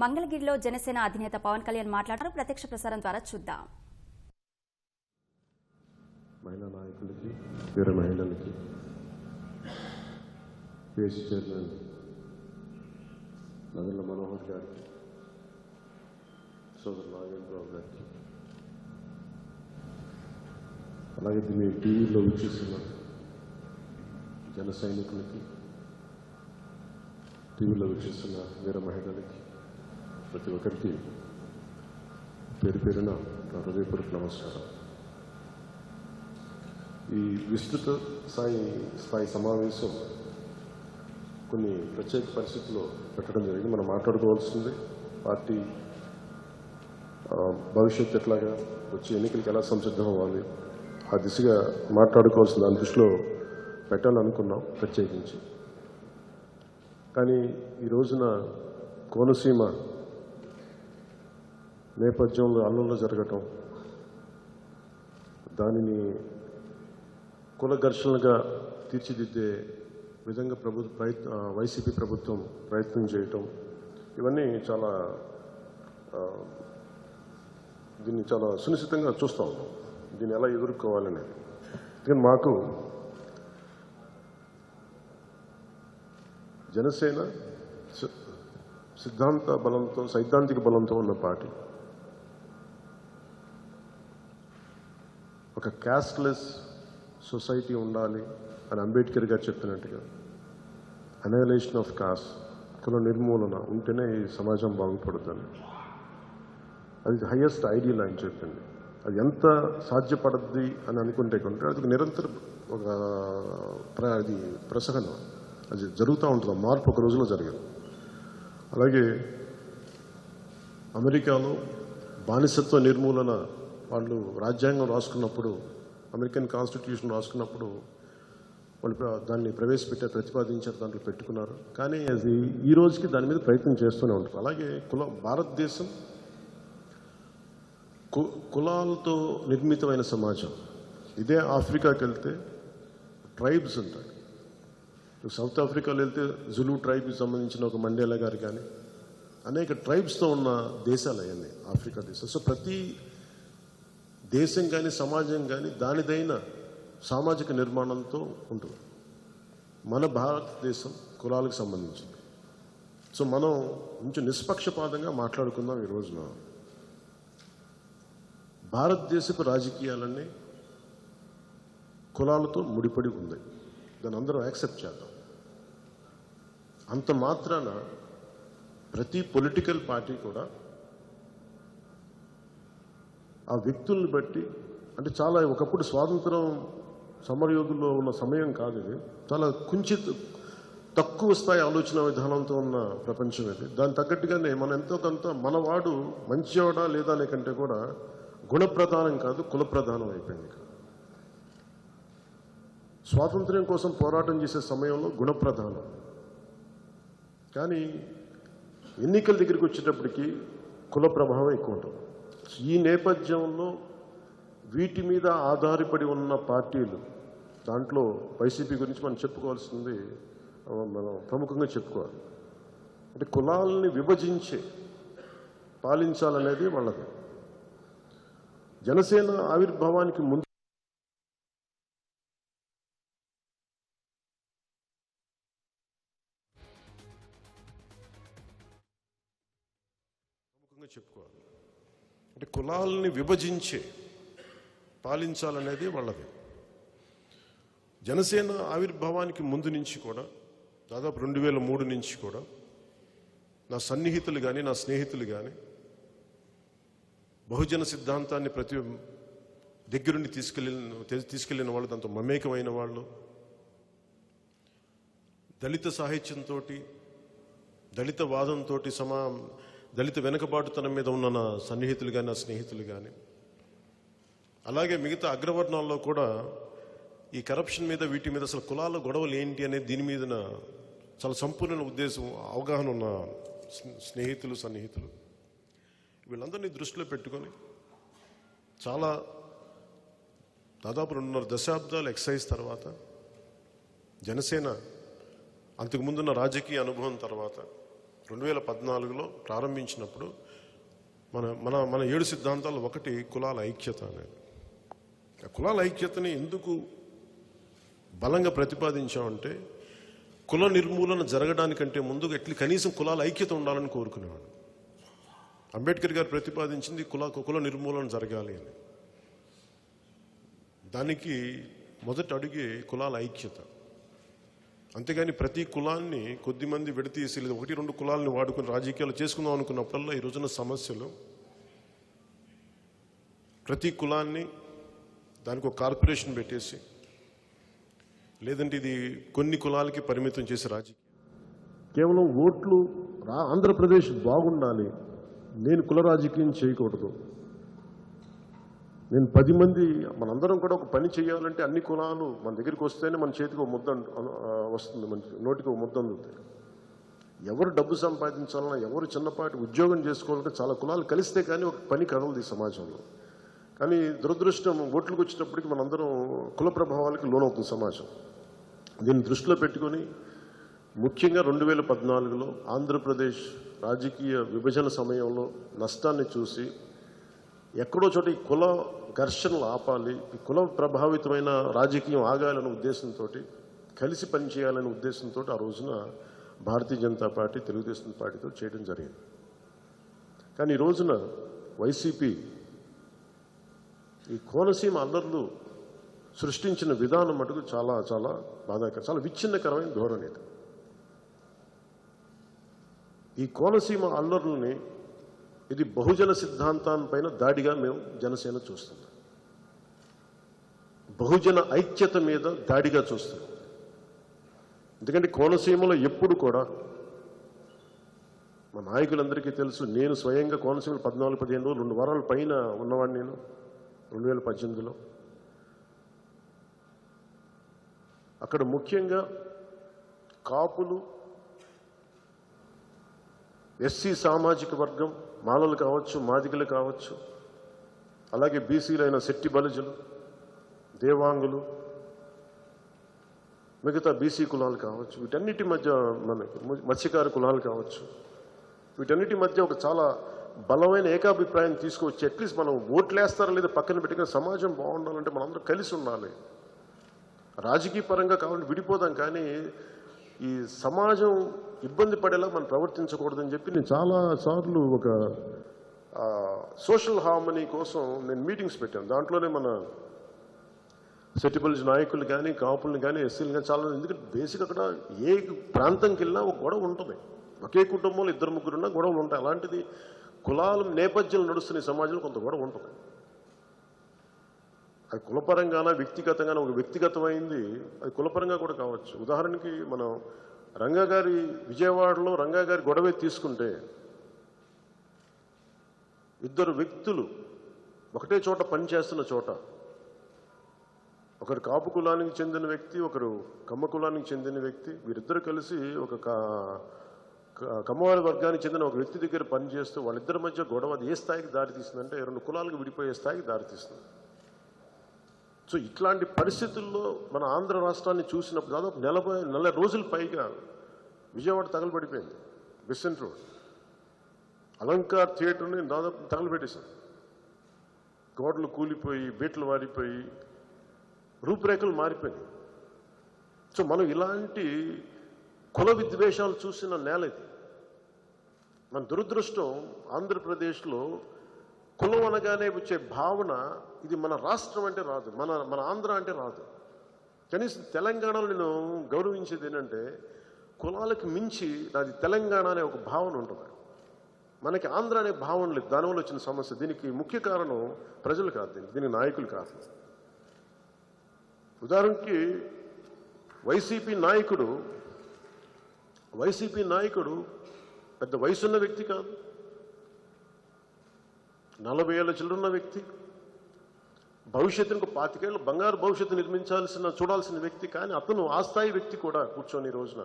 మంగళగిరిలో జనసేన అధినేత పవన్ కళ్యాణ్ మాట్లాడారు. ప్రత్యక్ష ప్రసారం ద్వారా చూద్దాం. మహిళా నాయకులకి, వేరే మహిళలకి, పిఎస్సి చైర్మన్ నగర్ల మనోహర్ గారికి, సోదరు నాగేంద్రరావు గారికి, అలాగే దీన్ని టీవీలో వీక్షిస్తున్న జన సైనికులకి, టీవీలో వీక్షిస్తున్న వేరే మహిళలకి, ప్రతి ఒక్కరికి పేరు పేరున నా హృదయపూర్వక నమస్కారం. ఈ విస్తృత స్థాయి సమావేశం కొన్ని ప్రత్యేక పరిస్థితుల్లో పెట్టడం జరిగింది. మనం మాట్లాడుకోవాల్సింది పార్టీ భవిష్యత్తు ఎట్లాగా, వచ్చే ఎన్నికలకు ఎలా సంసిద్ధం అవ్వాలి, ఆ దిశగా మాట్లాడుకోవాల్సింది దాని దృష్టిలో పెట్టాలనుకున్నాం ప్రత్యేకించి. కానీ ఈ రోజున కోనసీమ నేపథ్యంలో అల్లర్లు జరగటం, దానిని కుల ఘర్షణలుగా తీర్చిదిద్దే విధంగా వైసీపీ ప్రభుత్వం ప్రయత్నం చేయటం, ఇవన్నీ దీన్ని చాలా సునిశ్చితంగా చూస్తూ ఉన్నాం. దీన్ని ఎలా ఎదుర్కోవాలని. కానీ మాకు జనసేన సైద్ధాంతిక బలంతో ఉన్న పార్టీ. ఒక క్యాస్ట్లెస్ సొసైటీ ఉండాలి అని అంబేద్కర్ గారు చెప్పినట్టుగా, అనైలేషన్ ఆఫ్ కాస్ట్, కుల నిర్మూలన ఉంటేనే ఈ సమాజం బాగుపడుతుంది. అది హైయెస్ట్ ఐడియల్ అని చెప్పింది. అది ఎంత సాధ్యపడద్ది అని అనుకుంటే కొంటే అది నిరంతర అది ప్రసహనం, అది జరుగుతూ ఉంటుంది. మార్పు ఒక రోజులో జరగదు. అలాగే అమెరికాలో బానిసత్వ నిర్మూలన వాళ్ళు రాజ్యాంగం రాసుకున్నప్పుడు, అమెరికన్ కాన్స్టిట్యూషన్ రాసుకున్నప్పుడు వాళ్ళు దాన్ని ప్రతిపాదించారు, దాంట్లో పెట్టుకున్నారు. కానీ అది ఈ రోజుకి దాని మీద ప్రయత్నం చేస్తూనే ఉంటారు. అలాగే భారతదేశం కులాలతో నిర్మితమైన సమాజం. ఇదే ఆఫ్రికాకి వెళ్తే ట్రైబ్స్ ఉంటాయి. సౌత్ ఆఫ్రికాలో వెళ్తే జులు ట్రైబ్కి సంబంధించిన ఒక మండేలా గారు కానీ అనేక ట్రైబ్స్తో ఉన్న దేశాలు అవన్నీ ఆఫ్రికా దేశాలు. సో ప్రతి దేశం కానీ సమాజం కానీ దానిదైన సామాజిక నిర్మాణంతో ఉంటుంది. మన భారతదేశం కులాలకు సంబంధించింది. సో మనం కొంచెం నిష్పక్షపాతంగా మాట్లాడుకుందాం. ఈ రోజున భారతదేశపు రాజకీయాలన్నీ కులాలతో ముడిపడి ఉంది. దాన్ని అందరం యాక్సెప్ట్ చేద్దాం. అంత మాత్రాన ప్రతి పొలిటికల్ పార్టీ కూడా ఆ వ్యక్తుల్ని బట్టి, అంటే చాలా ఒకప్పుడు స్వాతంత్రం సమరయోధుల్లో ఉన్న సమయం కాదు ఇది. చాలా తక్కువ స్థాయి ఆలోచన విధానంతో ఉన్న ప్రపంచం ఇది. దాని తగ్గట్టుగానే మనం ఎంతో కొంత మనవాడు మంచివాడా లేదా అనే కంటే కూడా గుణప్రధానం కాదు, కుల ప్రధానం అయిపోయింది. స్వాతంత్ర్యం కోసం పోరాటం చేసే సమయంలో గుణప్రధానం, కానీ ఎన్నికల దగ్గరికి వచ్చేటప్పటికి కుల ప్రభావం ఎక్కువ ఉంటుంది. ఈ నేపథ్యంలో వీటి మీద ఆధారపడి ఉన్న పార్టీలు, దాంట్లో వైసీపీ గురించి మనం చెప్పుకోవాల్సింది, మనం ప్రముఖంగా చెప్పుకోవాలి. అంటే కులాలని విభజించి పాలించాలనేది వాళ్ళది. జనసేన ఆవిర్భావానికి ముందు చెప్పుకోవాలి. అంటే కులాలని విభజించి పాలించాలనేది వాళ్ళది. జనసేన ఆవిర్భావానికి ముందు నుంచి కూడా, దాదాపు 2003 నుంచి కూడా నా సన్నిహితులు కానీ నా స్నేహితులు కానీ బహుజన సిద్ధాంతాన్ని ప్రతి దగ్గరుండి తీసుకెళ్ళిన వాళ్ళు, దాంతో మమేకమైన వాళ్ళు, దళిత సాహిత్యంతో, దళిత వాదంతో, దళిత వెనుకబాటుతనం మీద ఉన్న నా సన్నిహితులు కానీ నా స్నేహితులు కానీ, అలాగే మిగతా అగ్రవర్ణాల్లో కూడా ఈ కరప్షన్ మీద, వీటి మీద, అసలు కులాల గొడవలు ఏంటి అనేది దీని మీద చాలా సంపూర్ణ ఉద్దేశం, అవగాహన ఉన్న స్నేహితులు సన్నిహితులు, వీళ్ళందరినీ దృష్టిలో పెట్టుకొని చాలా దాదాపు 2.5 దశాబ్దాలు ఎక్సైజ్ తర్వాత, జనసేన అంతకుముందున్న రాజకీయ అనుభవం తర్వాత 2014లో ప్రారంభించినప్పుడు మన మన మన 7 సిద్ధాంతాలు ఒకటి కులాల ఐక్యత అనేది. ఆ కులాల ఐక్యతని ఎందుకు బలంగా ప్రతిపాదించామంటే కుల నిర్మూలన జరగడానికంటే ముందు కనీసం కులాల ఐక్యత ఉండాలని కోరుకునేవాడు. అంబేద్కర్ గారు ప్రతిపాదించింది కుల నిర్మూలన జరగాలి అని. దానికి మొదటి అడుగే కులాల ఐక్యత. అంతేగాని ప్రతి కులాన్ని కొద్దిమంది విడతీసి లేదా 1-2 కులాలని వాడుకుని రాజకీయాలు చేసుకుందాం అనుకున్నప్పుడల్లా ఈ రోజున సమస్యలు ప్రతి కులాన్ని దానికి ఒక కార్పొరేషన్ పెట్టేసి లేదంటే ఇది కొన్ని కులాలకి పరిమితం చేసే రాజకీయం. కేవలం ఓట్లు ఆంధ్రప్రదేశ్ బాగుండాలి, నేను కుల రాజకీయం చేయకూడదు, నేను 10 మంది మనందరం కూడా ఒక పని చేయాలంటే అన్ని కులాలు మన దగ్గరికి వస్తేనే మన చేతికి ఒక ముద్ద వస్తుంది, మన నోటికి ఒక ముద్ద అందుతుంది. ఎవరు డబ్బు సంపాదించాలన్నా, ఎవరు చిన్నపాటి ఉద్యోగం చేసుకోవాలంటే చాలా కులాలు కలిస్తే కానీ ఒక పని కదలదు ఈ సమాజంలో. కానీ దురదృష్టం ఓట్లకు వచ్చేటప్పటికి మనందరం కుల ప్రభావాలకి లోనవుతుంది సమాజం. దీన్ని దృష్టిలో పెట్టుకొని ముఖ్యంగా 2014లో ఆంధ్రప్రదేశ్ రాజకీయ విభజన సమయంలో నష్టాన్ని చూసి ఎక్కడో చోట ఈ కుల ఘర్షణలు ఆపాలి, ఈ కుల ప్రభావితమైన రాజకీయం ఆగాలనే ఉద్దేశంతో, కలిసి పనిచేయాలనే ఉద్దేశంతో ఆ రోజున భారతీయ జనతా పార్టీ తెలుగుదేశం పార్టీతో చేయడం జరిగింది. కానీ ఈ రోజున వైసీపీ ఈ కోనసీమ అల్లర్లు సృష్టించిన విధానం మటుకు చాలా చాలా బాధాకరం, చాలా విచ్ఛిన్నకరమైన ధోరణి ఇది. ఈ కోనసీమ అల్లర్లని ఇది బహుజన సిద్ధాంతాలపైన దాడిగా మేము జనసేన చూస్తున్నాం. బహుజన ఐక్యత మీద దాడిగా చూస్తున్నాం. ఎందుకంటే కోనసీమలో ఎప్పుడు కూడా మా నాయకులందరికీ తెలుసు, నేను స్వయంగా కోనసీమలో 14-15 రోజులు 2 వారాల పైన ఉన్నవాడిని నేను 2018లో. అక్కడ ముఖ్యంగా కాపులు, ఎస్సీ సామాజిక వర్గం, మాలలు కావచ్చు, మాదిగలు కావచ్చు, అలాగే బీసీలైన శెట్టి బలిజలు, దేవాంగులు, మిగతా బీసీ కులాలు కావచ్చు, వీటన్నిటి మధ్య మనకి మత్స్యకార కులాలు కావచ్చు, వీటన్నిటి మధ్య ఒక చాలా బలమైన ఏకాభిప్రాయం తీసుకొచ్చి అట్లీస్ట్ మనం ఓట్లేస్తారా లేదా పక్కన పెట్టుకుని సమాజం బాగుండాలంటే మనందరం కలిసి ఉండాలి. రాజకీయ పరంగా కావాలంటే విడిపోదాం, కానీ ఈ సమాజం ఇబ్బంది పడేలా మనం ప్రవర్తించకూడదని చెప్పి నేను చాలాసార్లు ఒక సోషల్ హార్మనీ కోసం నేను మీటింగ్స్ పెట్టాను. దాంట్లోనే మన సెటిబుల్స్ నాయకులు కానీ, కాపుల్ని కానీ, ఎస్సీలు కానీ చాలా, ఎందుకంటే బేసిక్ అక్కడ ఏ ప్రాంతంకి వెళ్ళినా ఒక గొడవ ఉంటుంది. ఒకే కుటుంబంలో 2-3 ఉన్నా గొడవలు ఉంటాయి. అలాంటిది కులాల నేపథ్యం నడుస్తున్న సమాజంలో కొంత గొడవ ఉంటుంది. అది కులపరంగానా వ్యక్తిగతంగానే, ఒక వ్యక్తిగతమైంది అది కులపరంగా కూడా కావచ్చు. ఉదాహరణకి మనం విజయవాడలో రంగా గారి గొడవే తీసుకుంటే 2 వ్యక్తులు ఒకటే చోట పనిచేస్తున్న చోట, ఒకరు కాపు కులానికి చెందిన వ్యక్తి, ఒకరు కమ్మ కులానికి చెందిన వ్యక్తి, వీరిద్దరు కలిసి ఒక కమ్మవారి వర్గానికి చెందిన ఒక వ్యక్తి దగ్గర పనిచేస్తూ వాళ్ళిద్దరి మధ్య గొడవ అది ఏ స్థాయికి దారితీస్తుందంటే 2 కులాలకు విడిపోయే స్థాయికి దారితీస్తుంది. సో ఇట్లాంటి పరిస్థితుల్లో మన ఆంధ్ర రాష్ట్రాన్ని చూసినప్పుడు దాదాపు 40 రోజుల పైగా విజయవాడ తగలబడిపోయింది. బెసెంట్ రోడ్, అలంకార్ థియేటర్ని దాదాపు తగలబెట్టేశారు. గోడలు కూలిపోయి, బీట్లు వారిపోయి, రూపురేఖలు మారిపోయినాయి. సో మనం ఇలాంటి కుల విద్వేషాలు చూసిన నేల ఇది. మన దురదృష్టం ఆంధ్రప్రదేశ్లో కులం అనగానే వచ్చే భావన ఇది మన రాష్ట్రం అంటే రాదు, మన ఆంధ్ర అంటే రాదు. కనీసం తెలంగాణలో నేను గౌరవించేది ఏంటంటే కులాలకు మించి నాది తెలంగాణ అనే ఒక భావన ఉంటుంది. మనకి ఆంధ్ర అనే భావన లేదు. దానివల్ల వచ్చిన సమస్య. దీనికి ముఖ్య కారణం ప్రజలు కాదు, దీనికి నాయకులు కాదు. ఉదాహరణకి వైసీపీ నాయకుడు పెద్ద వయసున్న వ్యక్తి కాదు, 40 ఏళ్ళ చిల్లున్న వ్యక్తి, భవిష్యత్తుకు 25 ఏళ్ళు బంగారు భవిష్యత్తు చూడాల్సిన వ్యక్తి. కానీ అతను ఆ స్థాయి వ్యక్తి కూడా కూర్చొని ఈ రోజున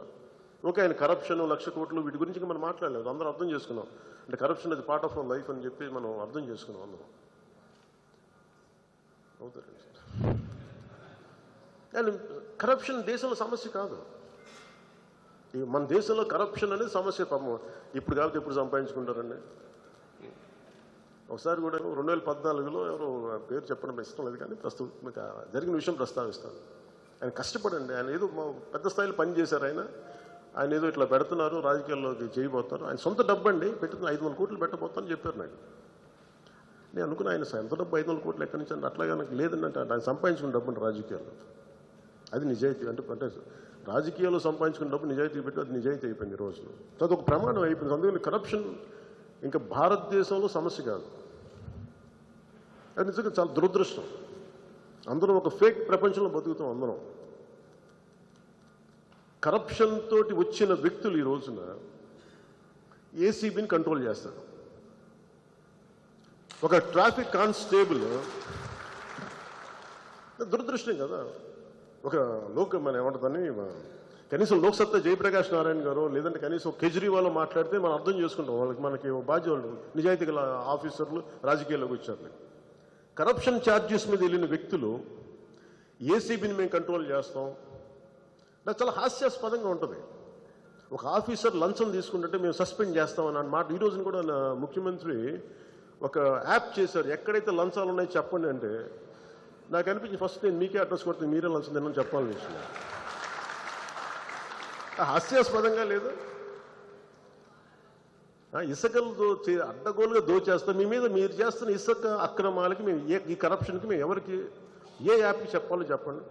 ఓకే ఆయన కరప్షన్, 1,00,000 కోట్లు వీటి గురించి మనం మాట్లాడలేదు, అందరం అర్థం చేసుకున్నాం. అంటే కరప్షన్ అది పార్ట్ ఆఫ్ లైఫ్ అని చెప్పి మనం అర్థం చేసుకున్నాం అందరం. అవుతారండి సార్. కరప్షన్ దేశంలో సమస్య కాదు. మన దేశంలో కరప్షన్ అనేది సమస్య. పాపం ఇప్పుడు కాబట్టి ఎప్పుడు సంపాదించుకుంటారండి. ఒకసారి కూడా 2014లో ఎవరో పేరు చెప్పడం ఇష్టం లేదు, కానీ ప్రస్తుతం జరిగిన విషయం ప్రస్తావిస్తాను. ఆయన కష్టపడండి, ఆయన ఏదో పెద్ద స్థాయిలో పని చేశారు. ఆయన ఏదో ఇట్లా పెడుతున్నారు, రాజకీయాల్లోకి చేయబోతున్నారు. ఆయన సొంత డబ్బు అండి పెట్టుకుని 500 కోట్లు పెట్టబోతానని చెప్పారు నాకు. నేను అనుకున్నా ఆయన సొంత డబ్బు 500 కోట్లు ఎక్కడి నుంచి అంటే అట్లాగే నాకు లేదండి అంటే ఆయన సంపాదించుకున్న డబ్బు అంటే రాజకీయాల్లో అది నిజాయితీ అంటే రాజకీయాల్లో సంపాదించుకున్న డబ్బు నిజాయితీ పెట్టి అది నిజాయితీ అయిపోయింది ఈ రోజున. అది ఒక ప్రమాణం అయిపోయింది. అందుకని కరప్షన్ ఇంకా భారతదేశంలో సమస్య కాదు. అది నిజంగా చాలా దురదృష్టం. అందరం ఒక ఫేక్ ప్రపంచంలో బతుకుతాం. అందరం కరప్షన్ తోటి వచ్చిన వ్యక్తులు ఈ రోజున ఏసీబీని కంట్రోల్ చేస్తారు. ఒక ట్రాఫిక్ కానిస్టేబుల్ దురదృష్టం కదా. ఒక మన ఏమంటుందని కనీసం లోక్సత్తా జయప్రకాష్ నారాయణ గారు లేదంటే కనీసం కేజ్రీవాల్ మాట్లాడితే మనం అర్థం చేసుకుంటాం. మనకి బాధ్యులు నిజాయితీ గల ఆఫీసర్లు రాజకీయాల్లోకి వచ్చారు. కరప్షన్ ఛార్జెస్ మీద వెళ్ళిన వ్యక్తులు ఏసీబీని మేము కంట్రోల్ చేస్తాం. నాకు చాలా హాస్యాస్పదంగా ఉంటుంది. ఒక ఆఫీసర్ లంచం తీసుకుంటుంటే మేము సస్పెండ్ చేస్తామని అన్నమాట. ఈ రోజున కూడా ముఖ్యమంత్రి ఒక యాప్ చేశారు, ఎక్కడైతే లంచాలు ఉన్నాయో చెప్పండి అంటే నాకు అనిపించింది ఫస్ట్ నేను మీకే అడ్రస్ కొడితే మీరే లంచం తిన్నాను చెప్పాలని వచ్చిన. హాస్యాస్పదంగా లేదు. ఇసుకలు అడ్డగోలుగా దోచేస్తాం. మీ మీద మీరు చేస్తున్న ఇసుక అక్రమాలకి మేము ఈ కరప్షన్కి మేము ఎవరికి ఏ యాప్కి చెప్పాలో చెప్పండి.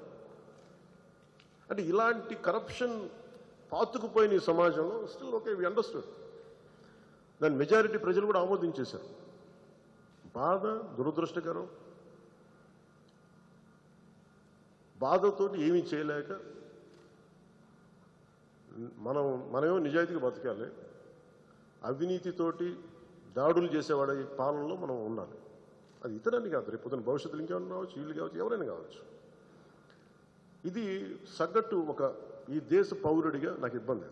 అంటే ఇలాంటి కరప్షన్ పాతుకుపోయిన ఈ సమాజంలో స్టిల్ ఓకే వి అండర్స్టూడ్. దాని మెజారిటీ ప్రజలు కూడా ఆమోదించేశారు. బాధ, దురదృష్టకరం. బాధతోటి ఏమీ చేయలేక మనమేమో నిజాయితీగా బతకాలి, అవినీతితోటి దాడులు చేసేవాడి పాలనలో మనం ఉండాలి. అది ఇతరాన్ని కాదు, రేపు పొద్దున భవిష్యత్తులో ఇంకేమన్నా కావచ్చు, వీళ్ళు కావచ్చు, ఎవరైనా కావచ్చు. ఇది సగటు ఈ దేశ పౌరుడిగా నాకు ఇబ్బంది.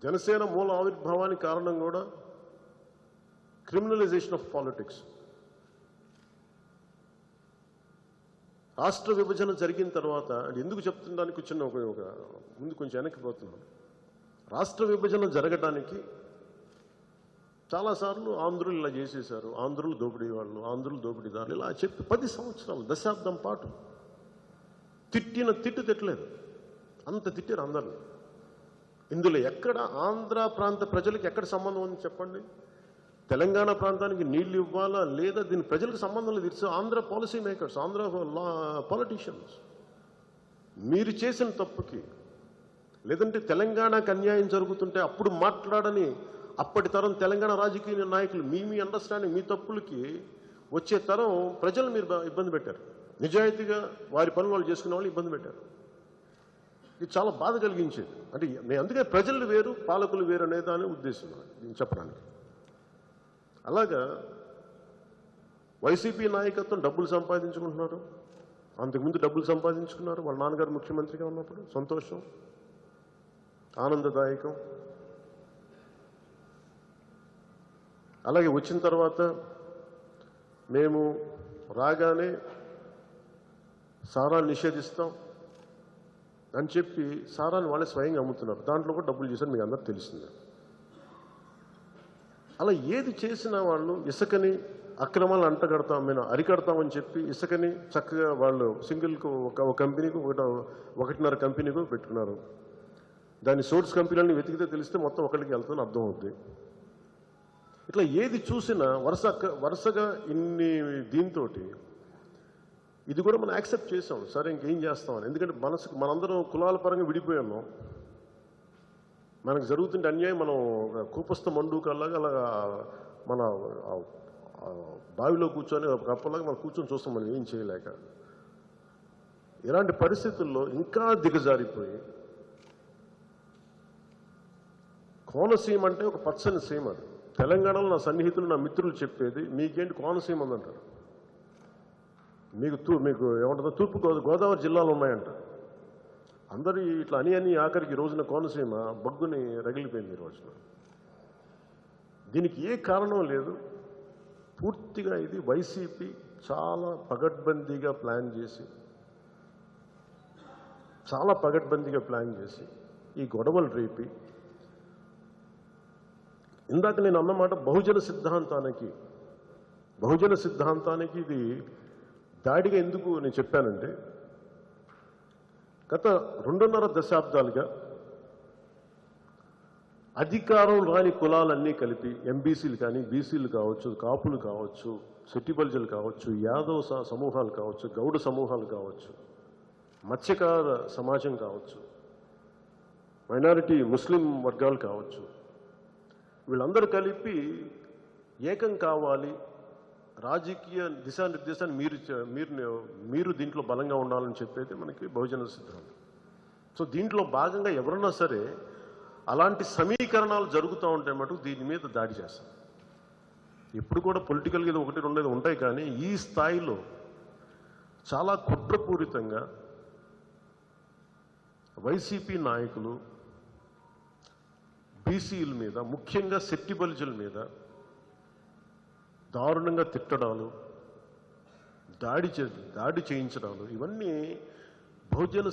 జనసేన మూల ఆవిర్భావానికి కారణం కూడా క్రిమినలైజేషన్ ఆఫ్ పాలిటిక్స్. రాష్ట్ర విభజన జరిగిన తర్వాత ఎందుకు చెప్తుందానికి చిన్న ఒక ముందు కొంచెం వెనక్కిపోతున్నాను. రాష్ట్ర విభజన జరగడానికి చాలాసార్లు ఆంధ్రులు ఇలా చేసేశారు, ఆంధ్రులు దోపిడీ వాళ్ళు, ఆంధ్రులు దోపిడీదారులు ఇలా చెప్పి 10 సంవత్సరాలు దశాబ్దం పాటు తిట్టలేదు. అంత తిట్టారు అందరిని. ఇందులో ఎక్కడ ఆంధ్ర ప్రాంత ప్రజలకు ఎక్కడ సంబంధం ఉంది చెప్పండి? తెలంగాణ ప్రాంతానికి నీళ్లు ఇవ్వాలా లేదా దీని ప్రజలకు సంబంధం లేదు. It's Andhra policy makers, Andhra politicians. మీరు చేసిన తప్పుకి లేదంటే తెలంగాణకు అన్యాయం జరుగుతుంటే అప్పుడు మాట్లాడని అప్పటి తరం తెలంగాణ రాజకీయ నాయకులు మీ అండర్స్టాండింగ్, మీ తప్పులకి వచ్చే తరం ప్రజలు మీరు ఇబ్బంది పెట్టారు. నిజాయితీగా వారి పనులు వాళ్ళు చేసుకునే వాళ్ళు ఇబ్బంది పెట్టారు. ఇది చాలా బాధ కలిగించేది. అంటే నేను అందుకే ప్రజలు వేరు పాలకులు వేరు అనే దాని ఉద్దేశం నేను చెప్పడానికి. అలాగా వైసీపీ నాయకత్వం డబ్బులు సంపాదించుకుంటున్నారు. అంతకుముందు డబ్బులు సంపాదించుకున్నారు వాళ్ళ నాన్నగారు ముఖ్యమంత్రిగా ఉన్నప్పుడు. సంతోషం, ఆనందదాయకం. అలాగే వచ్చిన తర్వాత మేము రాగానే సారాన్ని నిషేధిస్తాం అని చెప్పి సారాన్ని వాళ్ళే స్వయంగా అమ్ముతున్నారు. దాంట్లో కూడా డబ్బులు చేశారు, మీకు అందరూ తెలిసిందే. అలా ఏది చేసినా వాళ్ళు ఇసుకని అక్రమాలను అంటగడతాం, మేము అరికడతామని చెప్పి ఇసుకని చక్కగా వాళ్ళు సింగిల్కు ఒక కంపెనీకి 1.5 కంపెనీకు పెట్టుకున్నారు. దాని సోర్స్ కంపెనీలని వెతికితే తెలిస్తే మొత్తం ఒకటికి వెళ్తుందని అర్థం అవుతుంది. ఇట్లా ఏది చూసినా వరుసగా ఇన్ని దీంతో ఇది కూడా మనం యాక్సెప్ట్ చేసాం. సరే ఇంకేం చేస్తామని. ఎందుకంటే మనందరం కులాల పరంగా విడిపోయాము. మనకు జరుగుతుంటే అన్యాయం మనం కూపస్థ మండూకల్లాగా అలాగా మన బావిలో కూర్చొని కప్పలాగా మనం కూర్చొని చూస్తాం, మనం ఏం చేయలేక. ఇలాంటి పరిస్థితుల్లో ఇంకా దిగజారిపోయి కోనసీమ అంటే ఒక పచ్చని సీమ. అది తెలంగాణలో నా సన్నిహితులు నా మిత్రులు చెప్పేది, మీకేంటి కోనసీమ అందంటారు. మీకు ఏమంటుందో తూర్పు గోదావరి జిల్లాలు ఉన్నాయంట. అందరూ ఇట్లా అని ఆఖరికి రోజున కోనసీమ బగ్గుని రగిలిపోయింది ఈ రోజున. దీనికి ఏ కారణం లేదు. పూర్తిగా ఇది వైసీపీ చాలా పగడ్బందీగా ప్లాన్ చేసి ఈ గొడవలు రేపి ఇందాక నేను అన్నమాట బహుజన సిద్ధాంతానికి ఇది దాడిగా ఎందుకు నేను చెప్పానంటే గత 2.5 దశాబ్దాలుగా అధికారం రాని కులాలన్నీ కలిపి ఎంబీసీలు కానీ బీసీలు కావచ్చు, కాపులు కావచ్చు, సెట్టిబల్జలు కావచ్చు, యాదవ్ సమూహాలు కావచ్చు, గౌడ సమూహాలు కావచ్చు, మత్స్యకార సమాజం కావచ్చు, మైనారిటీ ముస్లిం వర్గాలు కావచ్చు, వీళ్ళందరూ కలిపి ఏకం కావాలి, రాజకీయ దిశానిర్దేశాన్ని మీరు దీంట్లో బలంగా ఉండాలని చెప్పేది మనకి బహుజన సిద్ధాంతం. సో దీంట్లో భాగంగా ఎవరన్నా సరే అలాంటి సమీకరణాలు జరుగుతూ ఉంటే మటుకు దీని మీద దాడి చేస్తారు. ఇప్పుడు కూడా పొలిటికల్గా ఇది 1-2 ఉంటాయి, కానీ ఈ స్థాయిలో చాలా కుట్రపూరితంగా వైసీపీ నాయకులు బీసీల మీద, ముఖ్యంగా సెట్టిబల్జుల మీద దారుణంగా తిట్టడాలు, దాడి చేయించడాలు, ఇవన్నీ బహుజన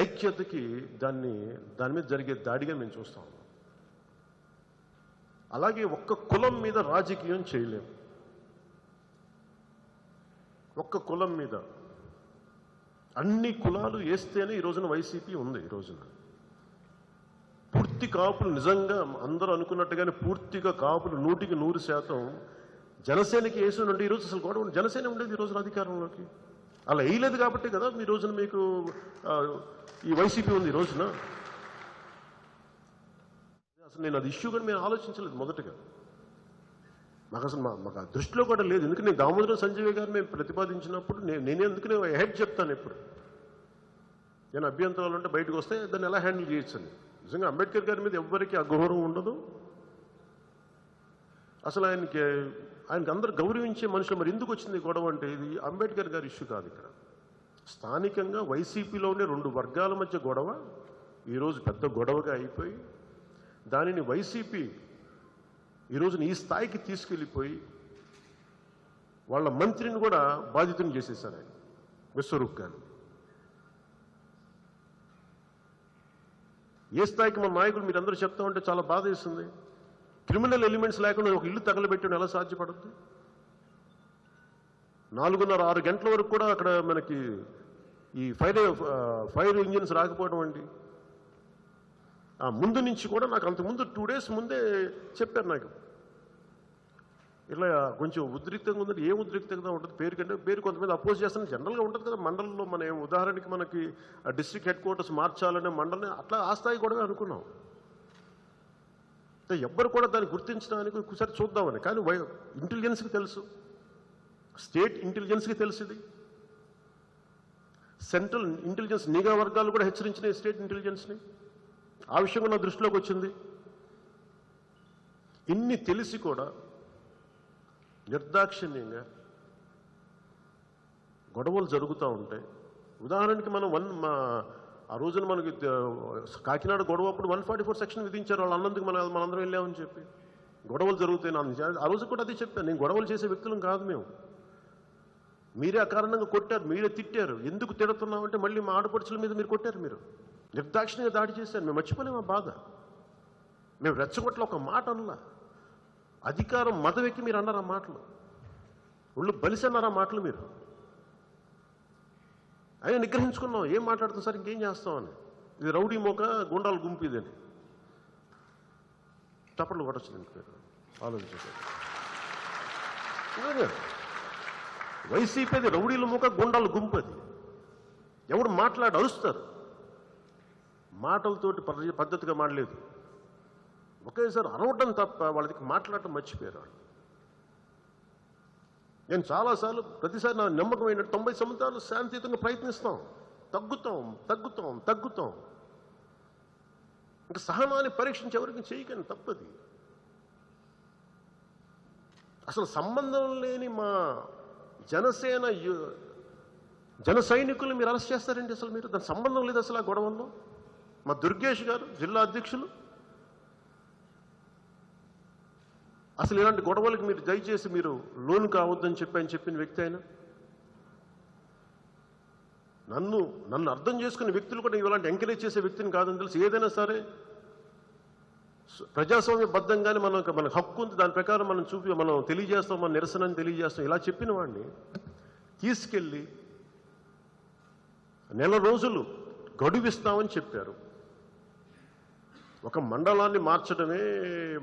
ఐక్యతకి దాని మీద జరిగే దాడిగా మేము చూస్తాం. అలాగే ఒక్క కులం మీద రాజకీయం చేయలేము. ఒక్క కులం మీద అన్ని కులాలు వేస్తేనే ఈ రోజున వైసీపీ ఉంది. ఈ రోజున పూర్తి కాపులు నిజంగా అందరూ అనుకున్నట్టుగానే పూర్తిగా కాపులు 100% జనసేనకి వేసునంటే ఈరోజు అసలు గొడవ జనసేన ఉండేది ఈ రోజున అధికారంలోకి. అలా వేయలేదు కాబట్టి కదా ఈ రోజున మీకు ఈ వైసీపీ ఉంది. ఈ రోజున అసలు నేను అది ఇష్యూ కూడా మేము ఆలోచించలేదు మొదటగా. మాకు అసలు మాకు ఆ దృష్టిలో కూడా లేదు. ఎందుకంటే నేను దామోదరం సంజయ్ గారు మేము ప్రతిపాదించినప్పుడు నేను ఎందుకనే హెడ్ చెప్తాను ఎప్పుడు. నేను అభ్యంతరాలు ఉంటే బయటకు వస్తే దాన్ని ఎలా హ్యాండిల్ చేయొచ్చు అని. నిజంగా అంబేద్కర్ గారి మీద ఎవ్వరికీ అగౌరవం ఉండదు. అసలు ఆయనకి అందరూ గౌరవించే మనుషులు. మరి ఎందుకు వచ్చింది గొడవ అంటే ఇది అంబేద్కర్ గారి ఇష్యూ కాదు. ఇక్కడ స్థానికంగా వైసీపీలో ఉండే 2 వర్గాల మధ్య గొడవ ఈరోజు పెద్ద గొడవగా అయిపోయి దానిని వైసీపీ ఈరోజున ఈ స్థాయికి తీసుకెళ్ళిపోయి వాళ్ళ మంత్రిని కూడా బాధితుని చేసేశారు ఆయన విశ్వరూప్ గారు. ఏ స్థాయికి మన నాయకులు మీరందరూ చెప్తా ఉంటే చాలా బాధ వేస్తుంది. క్రిమినల్ ఎలిమెంట్స్ లేకుండా ఒక ఇల్లు తగలబెట్టడం ఎలా సాధ్యపడుతుంది? 4:30-6 గంటల వరకు కూడా అక్కడ మనకి ఈ ఫైర్ ఇంజిన్స్ రాకపోవడం అండి. ఆ ముందు నుంచి కూడా నాకు అంతకుముందు 2 days ముందే చెప్పారు నాకు, ఇలా కొంచెం ఉద్రిక్తంగా ఉందంటే. ఏం ఉద్రిక్తంగా ఉంటుంది? పేరు కంటే పేరు కొంతమంది అపోజ్ చేస్తాను జనరల్గా ఉంటుంది కదా మండలంలో. మన ఉదాహరణకి మనకి డిస్ట్రిక్ట్ హెడ్ క్వార్టర్స్ మార్చాలనే మండలం అట్లా ఆ స్థాయి కూడా అనుకున్నాం. ఎవ్వరు కూడా దాన్ని గుర్తించడానికి ఒకసారి చూద్దామని. కానీ ఇంటెలిజెన్స్కి తెలుసు, స్టేట్ ఇంటెలిజెన్స్కి తెలుసు, ఇది సెంట్రల్ ఇంటెలిజెన్స్ నిఘా వర్గాలు కూడా హెచ్చరించినాయి స్టేట్ ఇంటెలిజెన్స్ని. ఆ విషయం కూడా నా దృష్టిలోకి వచ్చింది. ఇన్ని తెలిసి కూడా నిర్దాక్షిణ్యంగా గొడవలు జరుగుతూ ఉంటాయి. ఉదాహరణకి మనం ఆ రోజున మనకి కాకినాడ గొడవ అప్పుడు 144 సెక్షన్ విధించారు. వాళ్ళు అన్నందుకు మనందరం వెళ్ళామని చెప్పి గొడవలు జరుగుతాయి. ఆ రోజు కూడా అదే చెప్పాను, నేను గొడవలు చేసే వ్యక్తులం కాదు మేము. మీరే అకారణంగా కొట్టారు, మీరే తిట్టారు. ఎందుకు తిడుతున్నామంటే మళ్ళీ మా ఆడపడుచుల మీద మీరు కొట్టారు, మీరు నిర్దాక్షిణ్యంగా దాడి చేశారు. మేము మర్చిపోలేము ఆ బాధ. మేము రెచ్చగొట్ల ఒక మాట అనలా. అధికారం మదవెక్కి మీరు అన్నారు ఆ మాటలు, ఒళ్ళు బలిసి అన్నారు ఆ మాటలు. మీరు అయినా నిగ్రహించుకున్నాం. ఏం మాట్లాడుతాం సార్, ఇంకేం చేస్తామని. ఇది రౌడీ మోక గుండాలు గుంపు ఇదని చప్పట్లు కొట్టచ్చు. మీరు ఆలోచించారు. వైసీపీ అది రౌడీల మోక గుండాలు గుంపు. అది ఎవడు మాట్లాడి అరుస్తారు. మాటలతోటి పద్ధతిగా మాడలేదు. ఒకేసారి అరవడం తప్ప వాళ్ళకి మాట్లాడటం మర్చిపోయారు. నేను చాలాసార్లు ప్రతిసారి నా నమ్మకం ఏంటంటే 90 సంవత్సరాలు శాంతియుతంగా ప్రయత్నిస్తాం, తగ్గుతాం. ఇంకా సహనాన్ని పరీక్షించి ఎవరికి చేయకండి, తప్పది. అసలు సంబంధం లేని మా జనసేన జన సైనికులు మీరు అరెస్ట్ చేస్తారండి. అసలు మీరు దాని సంబంధం లేదు అసలు ఆ గొడవల్లో. మా దుర్గేష్ గారు జిల్లా అధ్యక్షులు, అసలు ఇలాంటి గొడవలకు మీరు దయచేసి మీరు లోన్ కావద్దని చెప్పిన వ్యక్తి ఆయన. నన్ను అర్థం చేసుకునే వ్యక్తులు కూడా ఇలాంటి ఎంకరేజ్ చేసే వ్యక్తిని కాదని తెలిసి ఏదైనా సరే ప్రజాస్వామ్యబద్ధంగానే మన హక్కు ఉంది, దాని ప్రకారం మనం తెలియజేస్తాం, మన నిరసనని తెలియజేస్తాం. ఇలా చెప్పిన వాడిని తీసుకెళ్ళి నెల రోజులు గడువిస్తామని చెప్పారు. ఒక మండలాన్ని మార్చడమే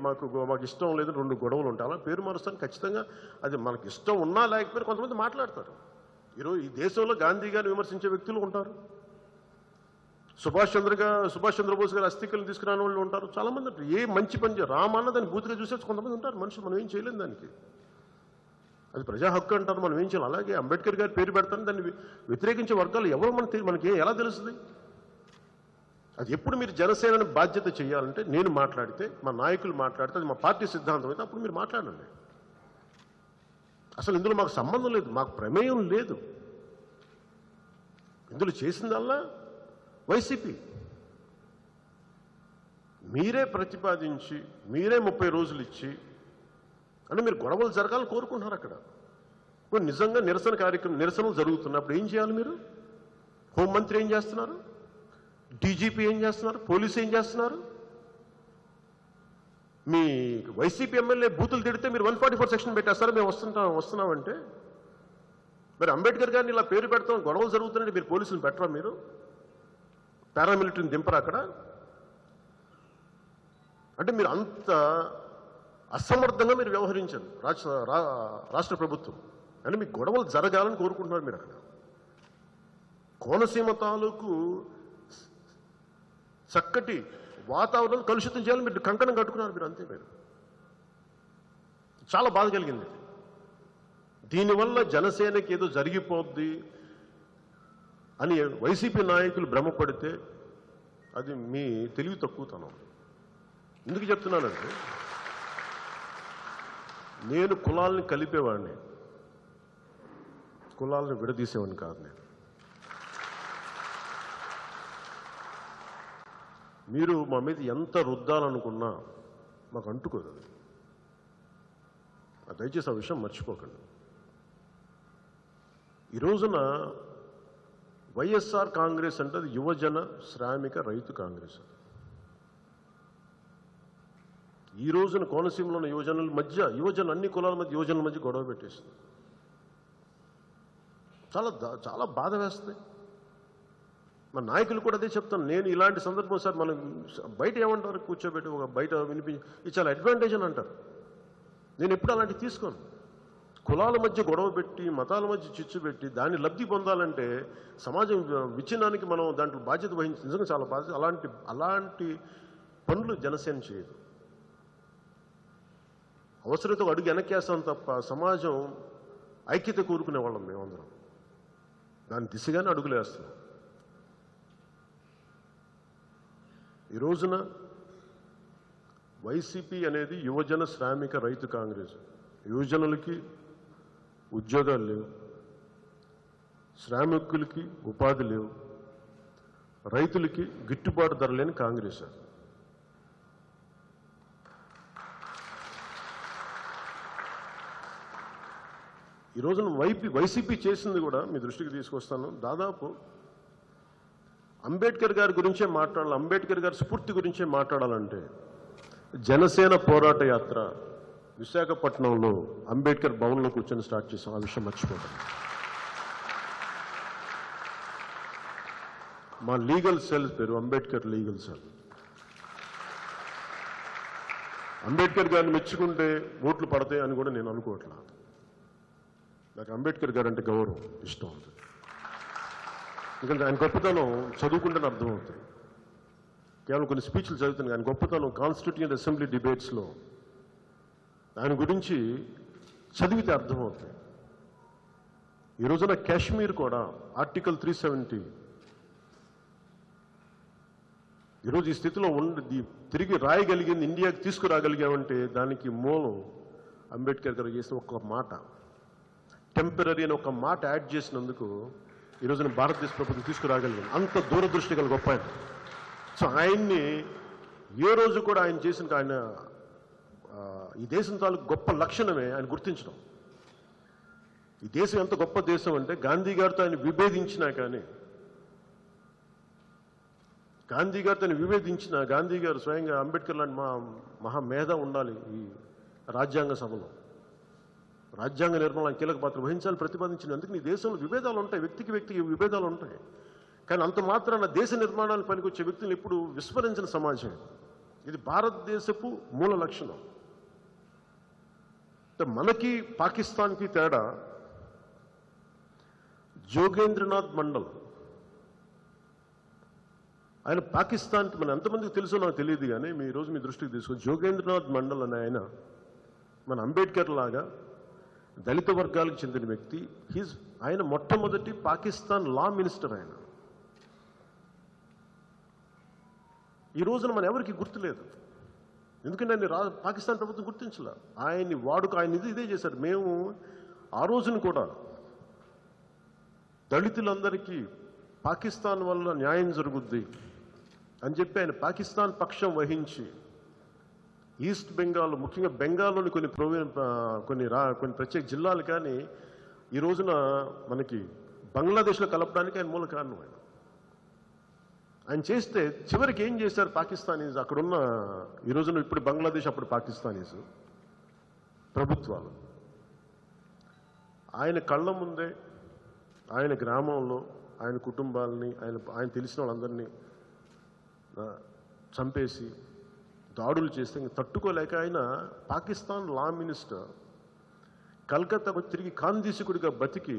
మాకు ఇష్టం లేదు, 2 గొడవలు ఉంటాయి. అలా పేరు మారుస్తాను ఖచ్చితంగా. అది మనకి ఇష్టం ఉన్నా లేకపోయినా కొంతమంది మాట్లాడతారు. ఈరోజు ఈ దేశంలో గాంధీ గారిని విమర్శించే వ్యక్తులు ఉంటారు, సుభాష్ చంద్రబోస్ గారు అస్థికలను తీసుకురాని వాళ్ళు ఉంటారు, చాలామంది ఉంటారు. ఏ మంచి పని రామన్న దాన్ని బూతుగా చూసే కొంతమంది ఉంటారు మనుషులు. మనం ఏం చేయలేం దానికి. అది ప్రజా హక్కు అంటారు, మనం ఏం చేయాలి. అలాగే అంబేద్కర్ గారి పేరు పెడతాను, దాన్ని వ్యతిరేకించే వర్గాలు ఎవరు మనకి ఎలా తెలుస్తుంది? అది ఎప్పుడు మీరు జనసేనని బాధ్యత చేయాలంటే నేను మాట్లాడితే, మా నాయకులు మాట్లాడితే, అది మా పార్టీ సిద్ధాంతం అయితే అప్పుడు మీరు మాట్లాడండి. అసలు ఇందులో మాకు సంబంధం లేదు, మాకు ప్రమేయం లేదు. ఇందులో చేసిందల్లా వైసీపీ. మీరే ప్రతిపాదించి మీరే 30 రోజులు ఇచ్చి అంటే మీరు గొడవలు జరగాలని కోరుకుంటున్నారు. అక్కడ ఇప్పుడు నిజంగా నిరసనలు జరుగుతున్నప్పుడు ఏం చేయాలి మీరు? హోంమంత్రి ఏం చేస్తున్నారు? డీజీపీ ఏం చేస్తున్నారు? పోలీసు ఏం చేస్తున్నారు? మీ వైసీపీ ఎమ్మెల్యే బూతులు తిడితే మీరు 144 సెక్షన్ పెట్టేస్తారా? మేము వస్తున్నామంటే మరి అంబేద్కర్ గారిని ఇలా పేరు పెడతాం, గొడవలు జరుగుతున్నాయంటే మీరు పోలీసులు పెట్టరా? మీరు పారామిలిటరీని దింపరా అక్కడ? అంటే మీరు అంత అసమర్థంగా మీరు వ్యవహరించారు రాష్ట్ర ప్రభుత్వం. అంటే మీకు గొడవలు జరగాలని కోరుకుంటున్నారు మీరు. అక్కడ కోనసీమ తాలూకు చక్కటి వాతావరణం కలుషితం చేయాలని మీరు కంకణం కట్టుకున్నారు మీరు. అంతే. మీరు చాలా బాధ కలిగింది. దీనివల్ల జనసేనకి ఏదో జరిగిపోద్ది అని వైసీపీ నాయకులు భ్రమపడితే అది మీ తెలివి తక్కువతనం. ఎందుకు చెప్తున్నానంటే నేను కులాలను కలిపేవాడిని, కులాలను విడదీసేవాడిని కాదు. నేను మీరు మా మీద ఎంత రుద్దాలనుకున్నా మాకు అంటుకోదు అది. దయచేసి ఆ విషయం మర్చిపోకండి. ఈ రోజున వైఎస్ఆర్ కాంగ్రెస్ అంటే అది యువజన శ్రామిక రైతు కాంగ్రెస్. ఈ రోజున కోనసీమలో ఉన్న అన్ని కులాల మధ్య యువజనుల మధ్య గొడవ పెట్టేస్తుంది. చాలా బాధ వేస్తుంది. మన నాయకులు కూడా అదే చెప్తాను. నేను ఇలాంటి సందర్భం సార్ మనం బయట ఏమంటారు, కూర్చోబెట్టి ఒక బయట ఇది చాలా అడ్వాంటేజ్ అని అంటారు. నేను ఎప్పుడు అలాంటివి తీసుకోను. కులాల మధ్య గొడవ పెట్టి, మతాల మధ్య చిచ్చు పెట్టి దాన్ని లబ్ధి పొందాలంటే సమాజం విచ్ఛిన్నానికి మనం దాంట్లో బాధ్యత వహించి నిజంగా చాలా బాధ్యత. అలాంటి పనులు జనసేన చేయదు. అవసరంతో అడుగు వెనక్కేస్తాం తప్ప సమాజం ఐక్యత కోరుకునే వాళ్ళం మేమందరం. దాని దిశగానే అడుగులు వేస్తున్నాం. ఈ రోజున వైసీపీ అనేది యువజన శ్రామిక రైతు కాంగ్రెస్. యువజనులకి ఉద్యోగాలు లేవు, శ్రామికులకి ఉపాధి లేవు, రైతులకి గిట్టుబాటు ధర లేని కాంగ్రెస్. ఈ రోజున వైసీపీ చేసింది కూడా మీ దృష్టికి తీసుకొస్తాను. దాదాపు అంబేద్కర్ గారి గురించే మాట్లాడాలి, అంబేద్కర్ గారి స్ఫూర్తి గురించే మాట్లాడాలంటే జనసేన పోరాట యాత్ర విశాఖపట్నంలో అంబేద్కర్ భవన్లో కూర్చొని స్టార్ట్ చేసాం. ఆ విషయం మర్చిపోతాం. మా లీగల్ సెల్ పేరు అంబేద్కర్ లీగల్ సెల్. అంబేద్కర్ గారిని మెచ్చుకుంటే ఓట్లు పడతాయి అని కూడా నేను అనుకోవట్లా. నాకు అంబేద్కర్ గారు అంటే గౌరవం, ఇష్టం అవుతుంది. ఎందుకంటే ఆయన గొప్పతనం చదువుకుంటేనే అర్థమవుతుంది. కేవలం కొన్ని స్పీచ్లు చదువుతున్నాయి. ఆయన గొప్పతనం కాన్స్టిట్యూయెంట్ అసెంబ్లీ డిబేట్స్లో ఆయన గురించి చదివితే అర్థమవుతుంది. ఈ రోజున కాశ్మీర్ కూడా ఆర్టికల్ 370 ఈరోజు ఈ స్థితిలో తిరిగి రాయగలిగింది, ఇండియాకి తీసుకురాగలిగామంటే దానికి మూలం అంబేద్కర్ గారు చేసిన ఒక మాట, టెంపరీ అని ఒక మాట యాడ్ చేసినందుకు ఈ రోజున భారతదేశ ప్రభుత్వం తీసుకురాగలిగింది. అంత దూరదృష్టి గల గొప్ప ఆయన. సో ఆయన్ని ఏ రోజు కూడా ఆయన చేసిన ఈ దేశం తాలూకు గొప్ప లక్షణమే ఆయన గుర్తించడం. ఈ దేశం ఎంత గొప్ప దేశం అంటే గాంధీ గారితో ఆయన విభేదించినా కానీ గాంధీ గారు తను వివేదించిన గాంధీ గారు స్వయంగా అంబేద్కర్ లాంటి మహామేధ ఉండాలి ఈ రాజ్యాంగ సభలో, రాజ్యాంగ నిర్మాణానికి కీలక పాత్ర వహించాలని ప్రతిపాదించిన. అందుకని ఈ దేశంలో విభేదాలు ఉంటాయి, వ్యక్తికి వ్యక్తికి విభేదాలు ఉంటాయి. కానీ అంత మాత్రాన దేశ నిర్మాణానికి పనికొచ్చే వ్యక్తులను ఎప్పుడు విస్మరించిన సమాజం ఇది. భారతదేశపు మూల లక్షణం. మనకి పాకిస్తాన్కి తేడా, జోగేంద్రనాథ్ మండల్ ఆయన పాకిస్తాన్కి, మన ఎంతమందికి తెలుసో నాకు తెలియదు కానీ మీ ఈరోజు మీ దృష్టికి తీసుకొని, జోగేంద్రనాథ్ మండల్ అనే ఆయన మన అంబేద్కర్ లాగా దళిత వర్గాలకు చెందిన వ్యక్తి. ఆయన మొట్టమొదటి పాకిస్తాన్ లా మినిస్టర్. ఆయన ఈ రోజున మన ఎవరికి గుర్తులేదు, ఎందుకంటే ఆయన పాకిస్తాన్ ప్రభుత్వం గుర్తించలే. ఆయన్ని వాడుక ఆయన ఇదే చేశారు. మేము ఆ రోజున కూడా దళితులందరికీ పాకిస్తాన్ వల్ల న్యాయం జరుగుద్ది అని చెప్పి ఆయన పాకిస్తాన్ పక్షం వహించి ఈస్ట్ బెంగాల్, ముఖ్యంగా బెంగాల్లోని కొన్ని ప్రత్యేక జిల్లాలు కానీ ఈ రోజున మనకి బంగ్లాదేశ్లో కలపడానికి ఆయన మూల కారణం. ఆయన చేస్తే చివరికి ఏం చేశారు పాకిస్తానీస్, అక్కడున్న ఈ రోజున ఇప్పుడు బంగ్లాదేశ్ అప్పుడు పాకిస్తానీస్ ప్రభుత్వాలు ఆయన కళ్ళ ముందే ఆయన గ్రామంలో ఆయన కుటుంబాలని ఆయన తెలిసిన వాళ్ళందరినీ చంపేసి దాడులు చేస్తే తట్టుకోలేక ఆయన పాకిస్తాన్ లా మినిస్టర్ కలకత్తాకు తిరిగి కాందీసుకుడిగా బతికి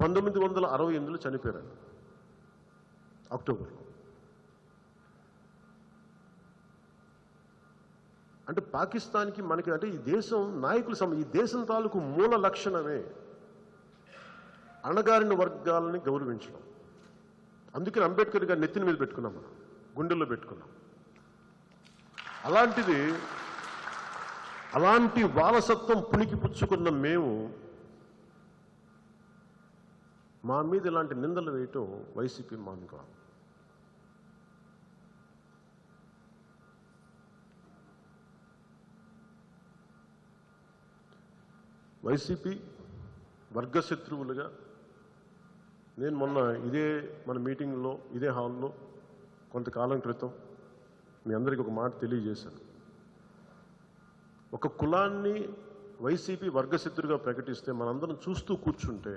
1968లో చనిపోయారు అక్టోబర్లో. అంటే పాకిస్తాన్కి మనకి అంటే ఈ దేశం నాయకులు ఈ దేశం తాలూకు మూల లక్షణమే అణగారిన వర్గాలని గౌరవించడం. అందుకని అంబేద్కర్ గారు నెత్తిన మీద పెట్టుకున్నాం, మనం గుండెల్లో పెట్టుకున్నాం. అలాంటి వారసత్వం పుణికి పుచ్చుకున్న మేము మా మీద ఇలాంటి నిందలు వేయటం వైసీపీ మానుకోవాలి. వైసీపీ వర్గశత్రువులుగా నేను మొన్న మన మీటింగ్లో ఇదే హాల్లో కొంతకాలం క్రితం మీ అందరికీ ఒక మాట తెలియజేశాను. ఒక కులాన్ని వైసీపీ వర్గశత్రువుగా ప్రకటిస్తే మనందరం చూస్తూ కూర్చుంటే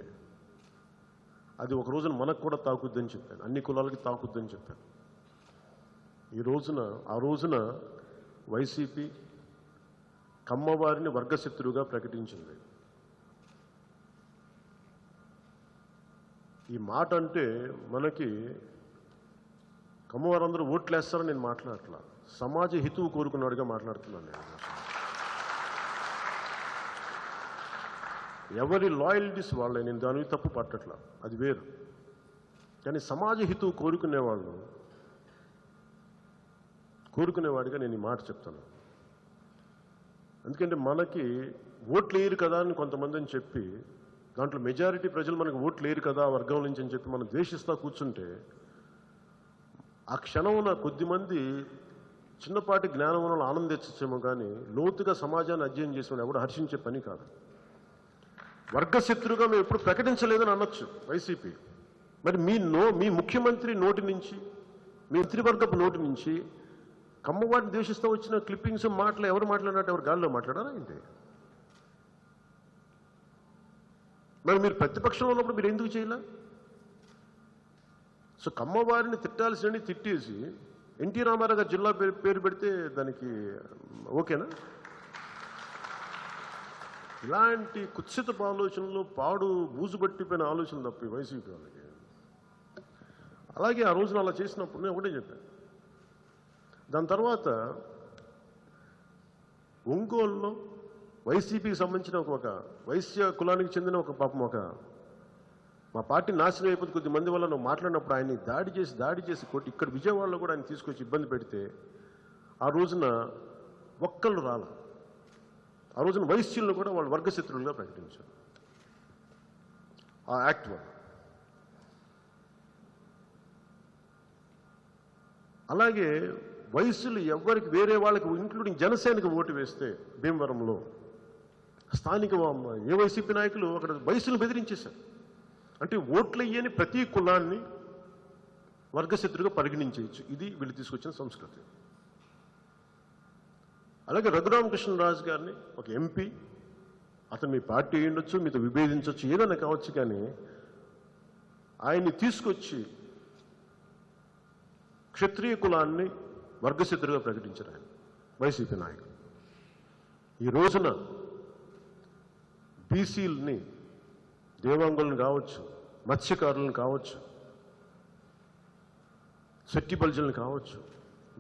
అది ఒక రోజున మనకు కూడా తాకుద్దని చెప్పాను, అన్ని కులాలకి తాకుద్దని చెప్పాను. ఆ రోజున వైసీపీ కమ్మవారిని వర్గశత్రువుగా ప్రకటించింది. ఈ మాట అంటే మనకి కమ్మవారందరూ ఓట్లేస్తారని నేను మాట్లాడట్లా, సమాజ హితువు కోరుకున్నాడుగా మాట్లాడుతున్నాను నేను. ఎవరి లాయల్టీస్ వాళ్ళే, నేను దాని తప్పు పట్టట్లా, అది వేరు. కానీ సమాజ హితువు కోరుకునేవాడిగా నేను ఈ మాట చెప్తాను. ఎందుకంటే మనకి ఓట్లు వేయరు కదా అని కొంతమంది అని చెప్పి, దాంట్లో మెజారిటీ ప్రజలు మనకు ఓట్లు వేయరు కదా వర్గం నుంచి అని చెప్పి మనం ద్వేషిస్తూ కూర్చుంటే ఆ క్షణమున కొద్దిమంది చిన్నపాటి జ్ఞానం వల్ల ఆనందించచ్చేమో కానీ లోతుగా సమాజాన్ని అధ్యయనం చేసిన ఎవడు హర్షించే పని కాదు. వర్గశత్రుగా మేము ఎప్పుడు ప్రకటించలేదని అనొచ్చు వైసీపీ. మరి మీ ముఖ్యమంత్రి నోటి నుంచి, మీ మంత్రివర్గపు నోటి నుంచి కమ్మవాడిని ద్వేషిస్తూ వచ్చిన క్లిప్పింగ్స్ మాటలు ఎవరు మాట్లాడినట్టు, ఎవరు గాల్లో మాట్లాడారా ఏంటి? మరి మీరు ప్రతిపక్షంలో ఉన్నప్పుడు మీరు ఎందుకు చేయలే? సో కమ్మవారిని తిట్టాల్సిన తిట్టేసి ఎన్టీ రామారావు గారు జిల్లా పేరు పెడితే దానికి ఓకేనా? ఇలాంటి కుత్సితపు ఆలోచనలు, బూజు పట్టిపోయిన ఆలోచనలు తప్పి వైసీపీ వాళ్ళకి. అలాగే ఆ రోజున అలా చేసినప్పుడు నేను ఒకటే చెప్పాను. దాని తర్వాత ఒంగోలులో వైసీపీకి సంబంధించిన ఒక వైశ్య కులానికి చెందిన ఒక పాపం మా పార్టీ నాశనం అయిపోతే కొద్ది మంది వల్ల నువ్వు మాట్లాడినప్పుడు ఆయన్ని దాడి చేసి కొట్టి ఇక్కడ విజయవాడలో కూడా ఆయన తీసుకొచ్చి ఇబ్బంది పెడితే ఆ రోజున ఒక్కళ్ళు రాల. ఆ రోజున వైశ్యులను కూడా వాళ్ళు వర్గశత్రువులుగా ప్రకటించారు ఆ యాక్ట్ వల్ల. అలాగే వయస్సులు ఎవరికి వేరే వాళ్ళకి ఇంక్లూడింగ్ జనసేనకి ఓటు వేస్తే భీమవరంలో స్థానిక ఏ వైసీపీ నాయకులు అక్కడ వయసులు బెదిరించేశారు. అంటే ఓట్లు ఇయ్యని ప్రతి కులాన్ని వర్గశత్రుగా పరిగణించవచ్చు. ఇది వీళ్ళు తీసుకొచ్చిన సంస్కృతి. అలాగే రఘురామకృష్ణరాజు గారిని ఒక ఎంపీ, అతను మీ పార్టీ ఉండొచ్చు, మీతో విభేదించవచ్చు, ఏదైనా కావచ్చు, కానీ ఆయన్ని తీసుకొచ్చి క్షత్రియ కులాన్ని వర్గశత్రుగా ప్రకటించారు ఆయన, వైసీపీ నాయకులు. ఈ రోజున బీసీలని, దేవాంగులను కావచ్చు, మత్స్యకారులను కావచ్చు, శెట్టి బల్జలను కావచ్చు,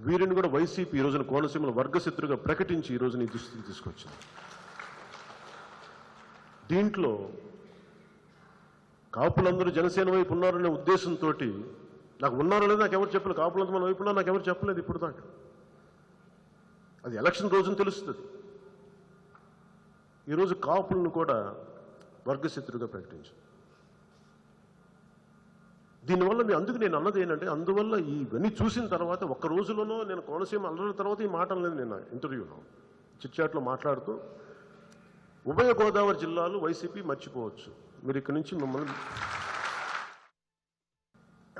వీరిని కూడా వైసీపీ ఈ రోజున కోనసీమలో వర్గశత్రుగా ప్రకటించి ఈ రోజున ఈ దుస్థితికి తీసుకొచ్చింది. దీంట్లో కాపులందరూ జనసేన వైపు ఉన్నారనే ఉద్దేశంతో, నాకు ఉన్నారో లేదు నాకు ఎవరు చెప్పలేదు, కాపులంతా మన వైపు ఉన్నారు నాకు ఎవరు చెప్పలేదు ఇప్పుడు దాకా. అది ఎలక్షన్ రోజున తెలుస్తుంది. ఈరోజు కాపులను కూడా వర్గశత్రుగా ప్రకటించారు. దీనివల్ల అందుకు నేను అన్నది ఏంటంటే, అందువల్ల ఇవన్నీ చూసిన తర్వాత ఒక్క రోజులోనో నేను కోనసీమ అల్లరి తర్వాత ఈ మాట అనలేదు. నేను ఇంటర్వ్యూలో చిట్చాట్లో మాట్లాడుతూ, ఉభయ గోదావరి జిల్లాలు వైసీపీ మర్చిపోవచ్చు, మీరు ఇక్కడి నుంచి మిమ్మల్ని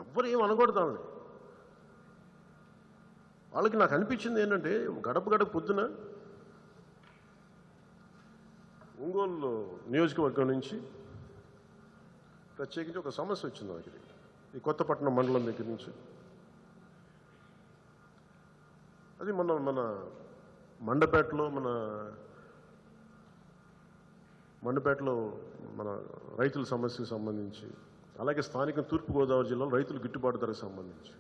ఎవ్వరు ఏం అనకూడదామని. వాళ్ళకి నాకు అనిపించింది ఏంటంటే, గడప గడప పొద్దున ఒంగోలు నియోజకవర్గం నుంచి ప్రత్యేకించి ఒక సమస్య వచ్చింది వాళ్ళకి, ఈ కొత్తపట్నం మండలం దగ్గర నుంచి. అది మన మండపేటలో మన రైతుల సమస్యకు సంబంధించి, అలాగే స్థానిక తూర్పుగోదావరి జిల్లాలో రైతుల గిట్టుబాటు ధరకు సంబంధించి,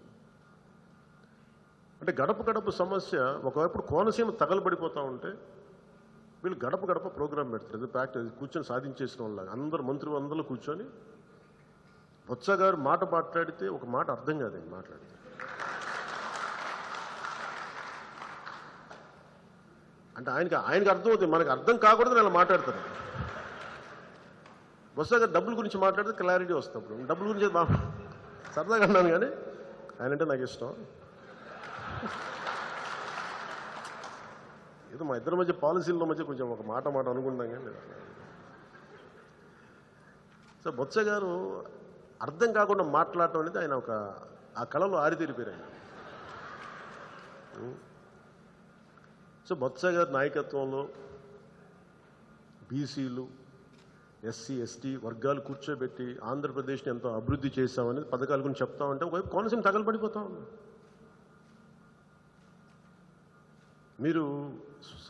అంటే గడప గడప సమస్య. ఒకవైపు కోనసీమ తగలబడిపోతూ ఉంటే వీళ్ళు గడప గడప ప్రోగ్రాం పెడతారు. ఇది ప్రాక్టీస్ కూర్చొని సాధించేసిన వాళ్ళ అందరూ మంత్రులు అందరూ కూర్చొని బొత్స గారు మాట మాట్లాడితే ఒక మాట అర్థం కాదండి మాట్లాడితే. అంటే ఆయనకి అర్థమవుతుంది, మనకు అర్థం కాకూడదు అలా మాట్లాడతారు. బొత్స గారు డబ్బుల గురించి మాట్లాడితే క్లారిటీ వస్తుంది. అప్పుడు డబ్బుల గురించి సరదాగా అన్నాను, కానీ ఆయన అంటే నాకు ఇష్టం. ఏదో మా ఇద్దరి మధ్య పాలసీల మధ్య కొంచెం ఒక మాట అనుకుంటాం, కానీ సో బొత్స గారు అర్థం కాకుండా మాట్లాడటం అనేది ఆయన ఆ కళలో ఆరితేరిపోయారు ఆయన. సో బొత్స గారి నాయకత్వంలో బీసీలు, ఎస్సీ, ఎస్టీ వర్గాలు కూర్చోబెట్టి ఆంధ్రప్రదేశ్ని ఎంతో అభివృద్ధి చేశామనేది పథకాల గురించి చెప్తా ఉంటే ఒకవైపు కోనసీమ తగలబడిపోతా ఉంది. మీరు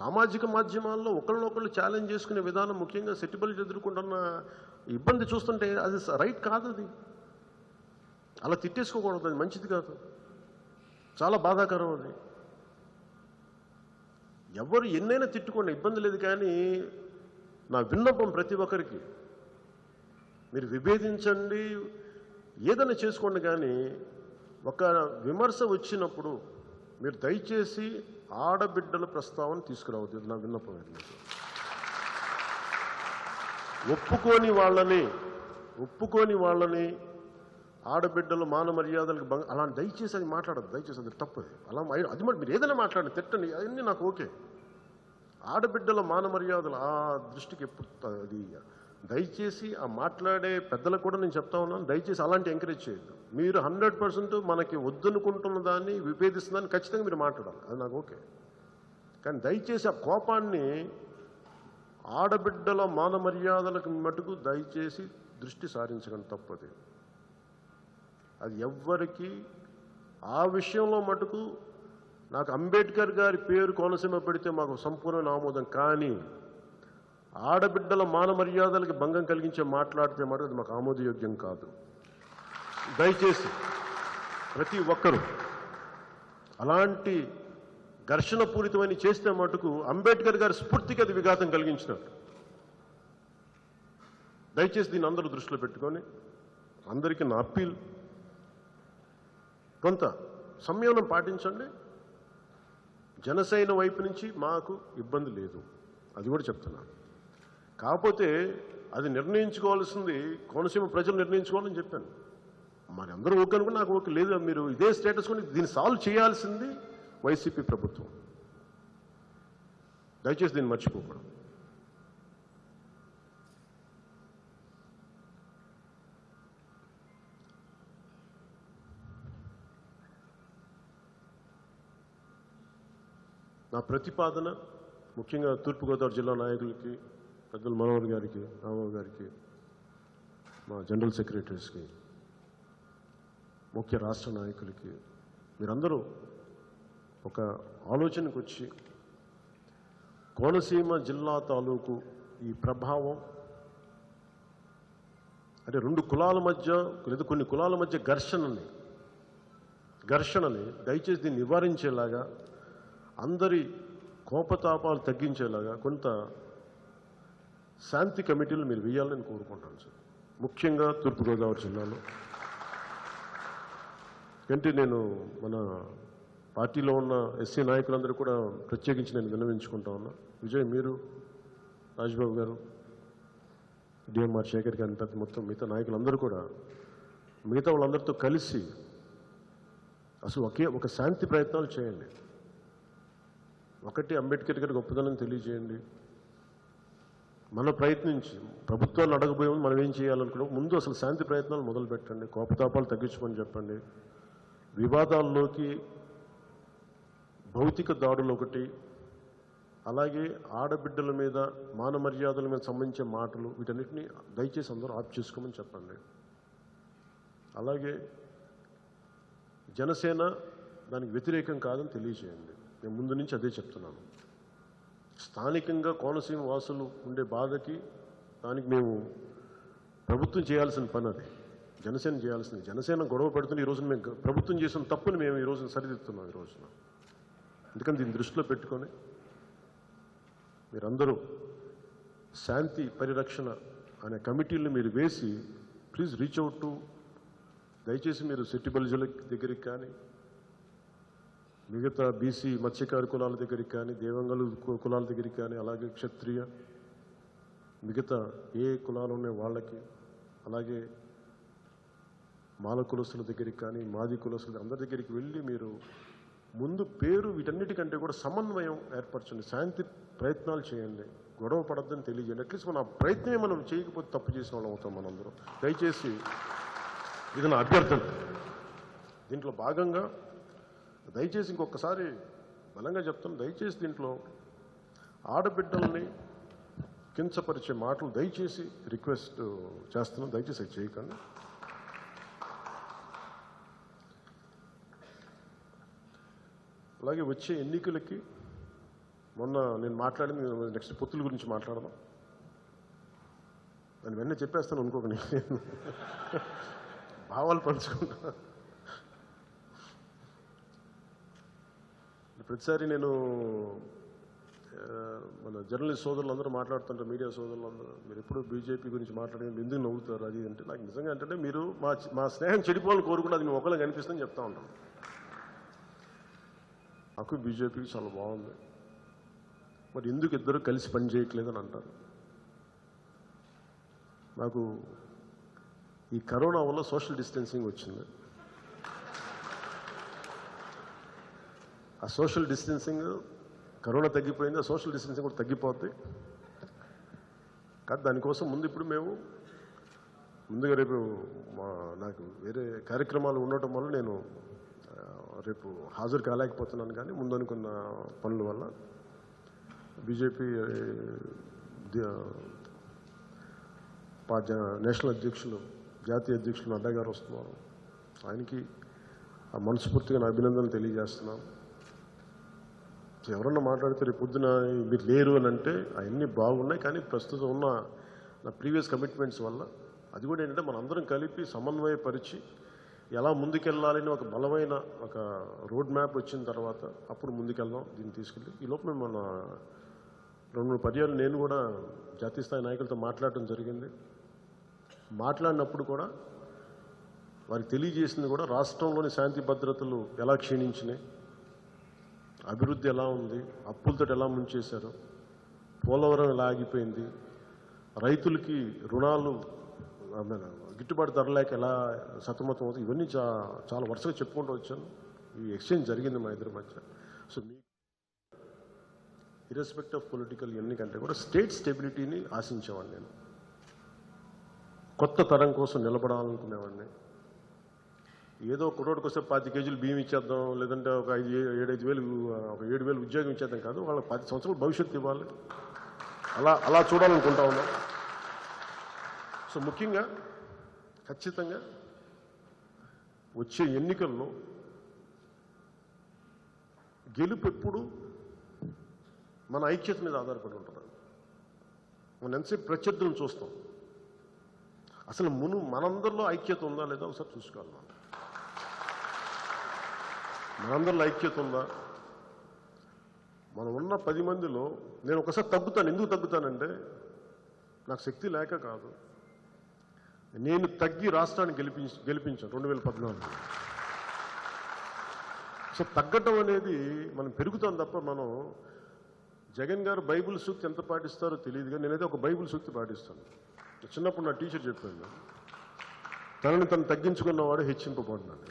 సామాజిక మాధ్యమాల్లో ఒకళ్ళనొకళ్ళు ఛాలెంజ్ చేసుకునే విధానం, ముఖ్యంగా సెటిబుల్ ఎదుర్కొంటున్న ఇబ్బంది చూస్తుంటే అది రైట్ కాదు. అది అలా తిట్టేసుకోకూడదు, అది మంచిది కాదు, చాలా బాధాకరం. అది ఎవరు ఎన్నైనా తిట్టుకోండి, ఇబ్బంది లేదు, కానీ నా విన్నపం ప్రతి ఒక్కరికి, మీరు విభేదించండి, ఏదైనా చేసుకోండి, కానీ ఒక విమర్శ వచ్చినప్పుడు మీరు దయచేసి ఆడబిడ్డల ప్రస్తావన తీసుకురావద్దు. నా విన్నపం. ఒప్పుకోని వాళ్ళని ఆడబిడ్డలు మాన మర్యాదలకు అలా దయచేసి అది మాట్లాడద్దు. దయచేసి అది తప్పది. అలా అది మీరు ఏదైనా మాట్లాడండి, తిట్టండి, అవన్నీ నాకు ఓకే. ఆడబిడ్డల మాన మర్యాదలు ఆ దృష్టికి ఎప్పుడు అది దయచేసి ఆ మాట్లాడే పెద్దలకు కూడా నేను చెప్తా ఉన్నాను, దయచేసి అలాంటి ఎంకరేజ్ చేయొద్దు. మీరు 100% మనకి వద్దనుకుంటున్న దాన్ని, విభేదిస్తున్న దాన్ని ఖచ్చితంగా మీరు మాట్లాడాలి, అది నాకు ఓకే. కానీ దయచేసి ఆ కోపాన్ని ఆడబిడ్డల మాన మర్యాదలకు మటుకు దయచేసి దృష్టి సారించడం తప్పది. అది ఎవ్వరికి ఆ విషయంలో మటుకు నాకు అంబేద్కర్ గారి పేరు కోనసీమ పెడితే మాకు సంపూర్ణ ఆమోదం, కానీ ఆడబిడ్డల మాన మర్యాదలకి భంగం కలిగించే మాట్లాడితే మటుకు అది మాకు ఆమోదయోగ్యం కాదు. దయచేసి ప్రతి ఒక్కరూ అలాంటి ఘర్షణ పూరితమని చేస్తే మటుకు అంబేద్కర్ గారి స్ఫూర్తికి అది విఘాతం కలిగించినట్టు. దయచేసి దీన్ని అందరూ దృష్టిలో పెట్టుకొని, అందరికీ నా అప్పీల్, కొంత సంయమనం పాటించండి. జనసేన వైపు నుంచి మాకు ఇబ్బంది లేదు, అది కూడా చెప్తున్నాను. కాకపోతే అది నిర్ణయించుకోవాల్సింది కోనసీమ ప్రజలు నిర్ణయించుకోవాలని చెప్పాను. మరి అందరూ ఓకే అనుకుని నాకు ఓకే లేదు, మీరు ఇదే స్టేటస్ కొని దీన్ని సాల్వ్ చేయాల్సింది వైసీపీ ప్రభుత్వం. దయచేసి దీన్ని మర్చిపోకూడదు. నా ప్రతిపాదన ముఖ్యంగా తూర్పుగోదావరి జిల్లా నాయకులకి, పెద్దలు మనోహర్ గారికి, రామబాబు గారికి, మా జనరల్ సెక్రటరీస్కి, ముఖ్య రాష్ట్ర నాయకులకి, మీరందరూ ఒక ఆలోచనకు వచ్చి కోనసీమ జిల్లా తాలూకు ఈ ప్రభావం అంటే రెండు కులాల మధ్య లేదా కొన్ని కులాల మధ్య ఘర్షణని దయచేసి దీన్ని నివారించేలాగా, అందరి కోపతాపాలు తగ్గించేలాగా కొంత శాంతి కమిటీలు మీరు వేయాలని కోరుకుంటాను సార్. ముఖ్యంగా తూర్పుగోదావరి జిల్లాలో అంటే నేను మన పార్టీలో ఉన్న ఎస్సీ నాయకులందరూ కూడా ప్రత్యేకించి నేను విన్నవించుకుంటా ఉన్నా. విజయ్, మీరు, రాజ్బాబు గారు, డిఎంఆర్ శేఖర్ గారి పెద్ద మొత్తం మిగతా నాయకులందరూ కూడా మిగతా వాళ్ళందరితో కలిసి అసలు ఒక శాంతి ప్రయత్నాలు చేయండి. ఒకటి, అంబేద్కర్ గారి గొప్పదనం తెలియజేయండి. మన ప్రయత్నించి ప్రభుత్వాన్ని అడగబోయే ముందు మనం ఏం చేయాలనుకున్నాం, ముందు అసలు శాంతి ప్రయత్నాలు మొదలు పెట్టండి. కోపతాపాలు తగ్గించమని చెప్పండి. వివాదాల్లోకి భౌతిక దాడులు ఒకటి, అలాగే ఆడబిడ్డల మీద, మాన మర్యాదల మీద సంబంధించే మాటలు, వీటన్నిటిని దయచేసి అందరూ ఆఫ్ చేసుకోమని చెప్పండి. అలాగే జనసేన దానికి వ్యతిరేకం కాదని తెలియజేయండి. నేను ముందు నుంచి అదే చెప్తున్నాను. స్థానికంగా కోనసీమ వాసులు ఉండే బాధకి దానికి మేము ప్రభుత్వం చేయాల్సిన పని అది జనసేన చేయాల్సింది. జనసేన గొడవ పెడుతున్న ఈ రోజున మేము ప్రభుత్వం చేసిన తప్పుని మేము ఈ రోజున సరిదిద్దుతున్నాం. ఈ రోజున ఎందుకంటే దీన్ని దృష్టిలో పెట్టుకొని మీరందరూ శాంతి పరిరక్షణ అనే కమిటీలను మీరు వేసి ప్లీజ్ రీచ్ అవుట్ టు, దయచేసి మీరు సెట్టిబలిజల దగ్గరికి కానీ, మిగతా బీసీ మత్స్యకారు కులాల దగ్గరికి కానీ, దేవంగలు కులాల దగ్గరికి కానీ, అలాగే క్షత్రియ మిగతా ఏ కులాలు ఉన్నాయి వాళ్ళకి, అలాగే మాల కులస్తుల దగ్గరికి కానీ, మాది కులస్తుల అందరి దగ్గరికి వెళ్ళి మీరు ముందు పేరు వీటన్నిటికంటే కూడా సమన్వయం ఏర్పరచండి. శాంతి ప్రయత్నాలు చేయండి. గొడవ పడద్దని తెలియజేయండి. అట్లీస్ట్ మన ప్రయత్నమే మనం చేయకపోతే తప్పు చేసిన వాళ్ళం అవుతాం మనందరం. దయచేసి ఇది నా అభ్యర్థన. దీంట్లో భాగంగా దయచేసి ఇంకొకసారి బలంగా చెప్తాను, దయచేసి దీంట్లో ఆడబిడ్డల్ని కించపరిచే మాటలు దయచేసి రిక్వెస్ట్ చేస్తున్నాను. దయచేసి అది చేయకండి. అలాగే వచ్చే ఎన్నికలకి మొన్న నేను మాట్లాడింది, నెక్స్ట్ పొత్తుల గురించి మాట్లాడదాం. నేను వెంటనే చెప్పేస్తాను అనుకోకని, భావాలు పంచుకుంటా. ప్రతిసారి నేను మన జర్నలిస్ట్ సోదరులందరూ మాట్లాడుతుంటారు, మీడియా సోదరులందరూ, మీరు ఎప్పుడు బీజేపీ గురించి మాట్లాడి ఎందుకు నవ్వుతారు అది అంటే, నాకు నిజంగా అంటే మీరు మా స్నేహం చెడిపోవాలని కోరుకుంటే అది మీ ఒకళ్ళకి కనిపిస్తుందని చెప్తా ఉంటాను. నాకు బీజేపీకి చాలా బాగుంది, మరి ఎందుకు ఇద్దరు కలిసి పని చేయట్లేదని అంటారు. నాకు ఈ కరోనా వల్ల సోషల్ డిస్టెన్సింగ్ వచ్చింది. ఆ సోషల్ డిస్టెన్సింగ్, కరోనా తగ్గిపోయింది, ఆ సోషల్ డిస్టెన్సింగ్ కూడా తగ్గిపోద్ది. కానీ దానికోసం ముందు ఇప్పుడు మేము ముందుగా రేపు నాకు వేరే కార్యక్రమాలు ఉండటం వల్ల నేను రేపు హాజరు కాలేకపోతున్నాను. కానీ ముందు అనుకున్న పనుల వల్ల బీజేపీ నేషనల్ అధ్యక్షులు, జాతీయ అధ్యక్షులు నడ్డా గారు వస్తున్నారు. ఆయనకి మనస్ఫూర్తిగా నా అభినందనలు తెలియజేస్తున్నాం. ఎవరన్నా మాట్లాడితే రేపు పొద్దున మీరు లేరు అని అంటే అవన్నీ బాగున్నాయి, కానీ ప్రస్తుతం ఉన్న నా ప్రీవియస్ కమిట్మెంట్స్ వల్ల అది కూడా ఏంటంటే మనందరం కలిపి సమన్వయపరిచి ఎలా ముందుకెళ్ళాలని ఒక బలమైన ఒక రోడ్ మ్యాప్ వచ్చిన తర్వాత అప్పుడు ముందుకెళ్దాం. దీన్ని తీసుకెళ్ళి ఈ లోపు మేము మన 2-3 పర్యాలు నేను కూడా జాతీయ స్థాయి నాయకులతో మాట్లాడటం జరిగింది. మాట్లాడినప్పుడు కూడా వారికి తెలియజేసింది కూడా రాష్ట్రంలోని శాంతి భద్రతలు ఎలా క్షీణించినాయి, అభివృద్ధి ఎలా ఉంది, అప్పులతో ఎలా ముంచేశారు, పోలవరం ఎలా ఆగిపోయింది, రైతులకి రుణాలు గిట్టుబాటు ధర లేక ఎలా సతమతం అవుతుంది, ఇవన్నీ చాలా వరుసగా చెప్పుకుంటూ వచ్చాను. ఈ ఎక్స్చేంజ్ జరిగింది మా ఇద్దరి మధ్య. సో మీ ఇర్రెస్పెక్ట్ ఆఫ్ పొలిటికల్ ఎన్నికంటే కూడా స్టేట్ స్టెబిలిటీని ఆశించేవాడిని. నేను కొత్త తరం కోసం నిలబడాలనుకునేవాడిని. ఏదో కుర్రోడికి వస్తే 10 కేజీలు బియ్యం ఇచ్చేద్దాం, లేదంటే ఒక 7,000 ఉద్యోగం ఇచ్చేద్దాం కాదు, వాళ్ళకి 10 సంవత్సరాల భవిష్యత్తు ఇవ్వాలి. అలా చూడాలనుకుంటా ఉన్నాం. సో ముఖ్యంగా ఖచ్చితంగా వచ్చే ఎన్నికల్లో గెలుపు ఎప్పుడు మన ఐక్యత మీద ఆధారపడి ఉంటుంది. మనం ఎంతసేపు ప్రత్యర్థులను చూస్తాం, అసలు మనందరిలో ఐక్యత ఉందా లేదా ఒకసారి చూసుకోవాలి. మనందరిలో ఐక్యత ఉందా? మనం ఉన్న 10 మందిలో నేను ఒకసారి తగ్గుతాను. ఎందుకు తగ్గుతానంటే నాకు శక్తి లేక కాదు, నేను తగ్గి రాష్ట్రాన్ని గెలిపించాను 2014. సో తగ్గటం అనేది మనం పెరుగుతాం తప్ప, మనం జగన్ గారు బైబిల్ సూక్తి ఎంత పాటిస్తారో తెలియదు, కానీ నేనైతే ఒక బైబిల్ సూక్తి పాటిస్తాను. చిన్నప్పుడు నా టీచర్ చెప్పాను, తనని తను తగ్గించుకున్నవాడు హెచ్చింపబడినాడు.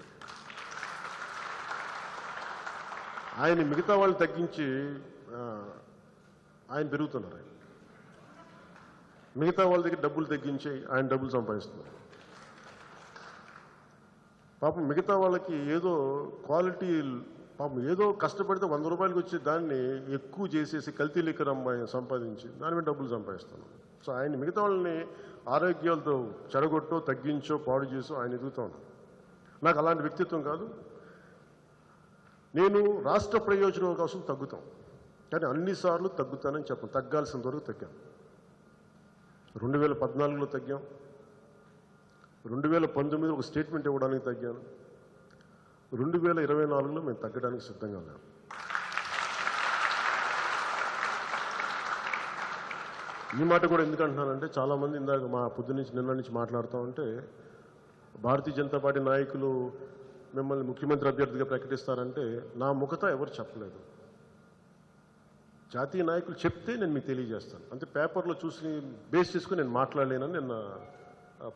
ఆయన మిగతా వాళ్ళు తగ్గించి ఆయన పెరుగుతున్నారు. ఆయన మిగతా వాళ్ళ దగ్గర డబ్బులు తగ్గించి ఆయన డబ్బులు సంపాదిస్తున్నారు. పాపం మిగతా వాళ్ళకి ఏదో క్వాలిటీ, పాపం ఏదో కష్టపడితే 100 రూపాయలకి వచ్చే దాన్ని ఎక్కువ చేసేసి కల్తీ లిక్కర్ అమ్మాయి సంపాదించి దాని మీద డబ్బులు సంపాదిస్తున్నాను. సో ఆయన మిగతా వాళ్ళని ఆరోగ్యాలతో చెడగొట్టో, తగ్గించో, పాడు చేసో ఆయన ఎదుగుతా ఉన్నాను. నాకు అలాంటి వ్యక్తిత్వం కాదు. నేను రాష్ట్ర ప్రయోజనం కోసం తగ్గుతాం, కానీ అన్నిసార్లు తగ్గుతానని చెప్పను. తగ్గాల్సినంత వరకు తగ్గాను. 2014లో తగ్గాం, 2019 ఒక స్టేట్మెంట్ ఇవ్వడానికి తగ్గాను, 2024లో మేము తగ్గడానికి సిద్ధంగా ఉన్నాం. ఈ మాట కూడా ఎందుకు అంటున్నానంటే, చాలామంది ఇందాక మా నిన్న నుంచి మాట్లాడుతూ ఉంటే, భారతీయ జనతా పార్టీ నాయకులు మిమ్మల్ని ముఖ్యమంత్రి అభ్యర్థిగా ప్రకటిస్తారంటే నా ముఖత ఎవరు చెప్పలేదు. జాతీయ నాయకులు చెప్తే నేను మీకు తెలియజేస్తాను. అంటే పేపర్లో చూసి బేస్ చేసుకుని నేను మాట్లాడలేనని నిన్న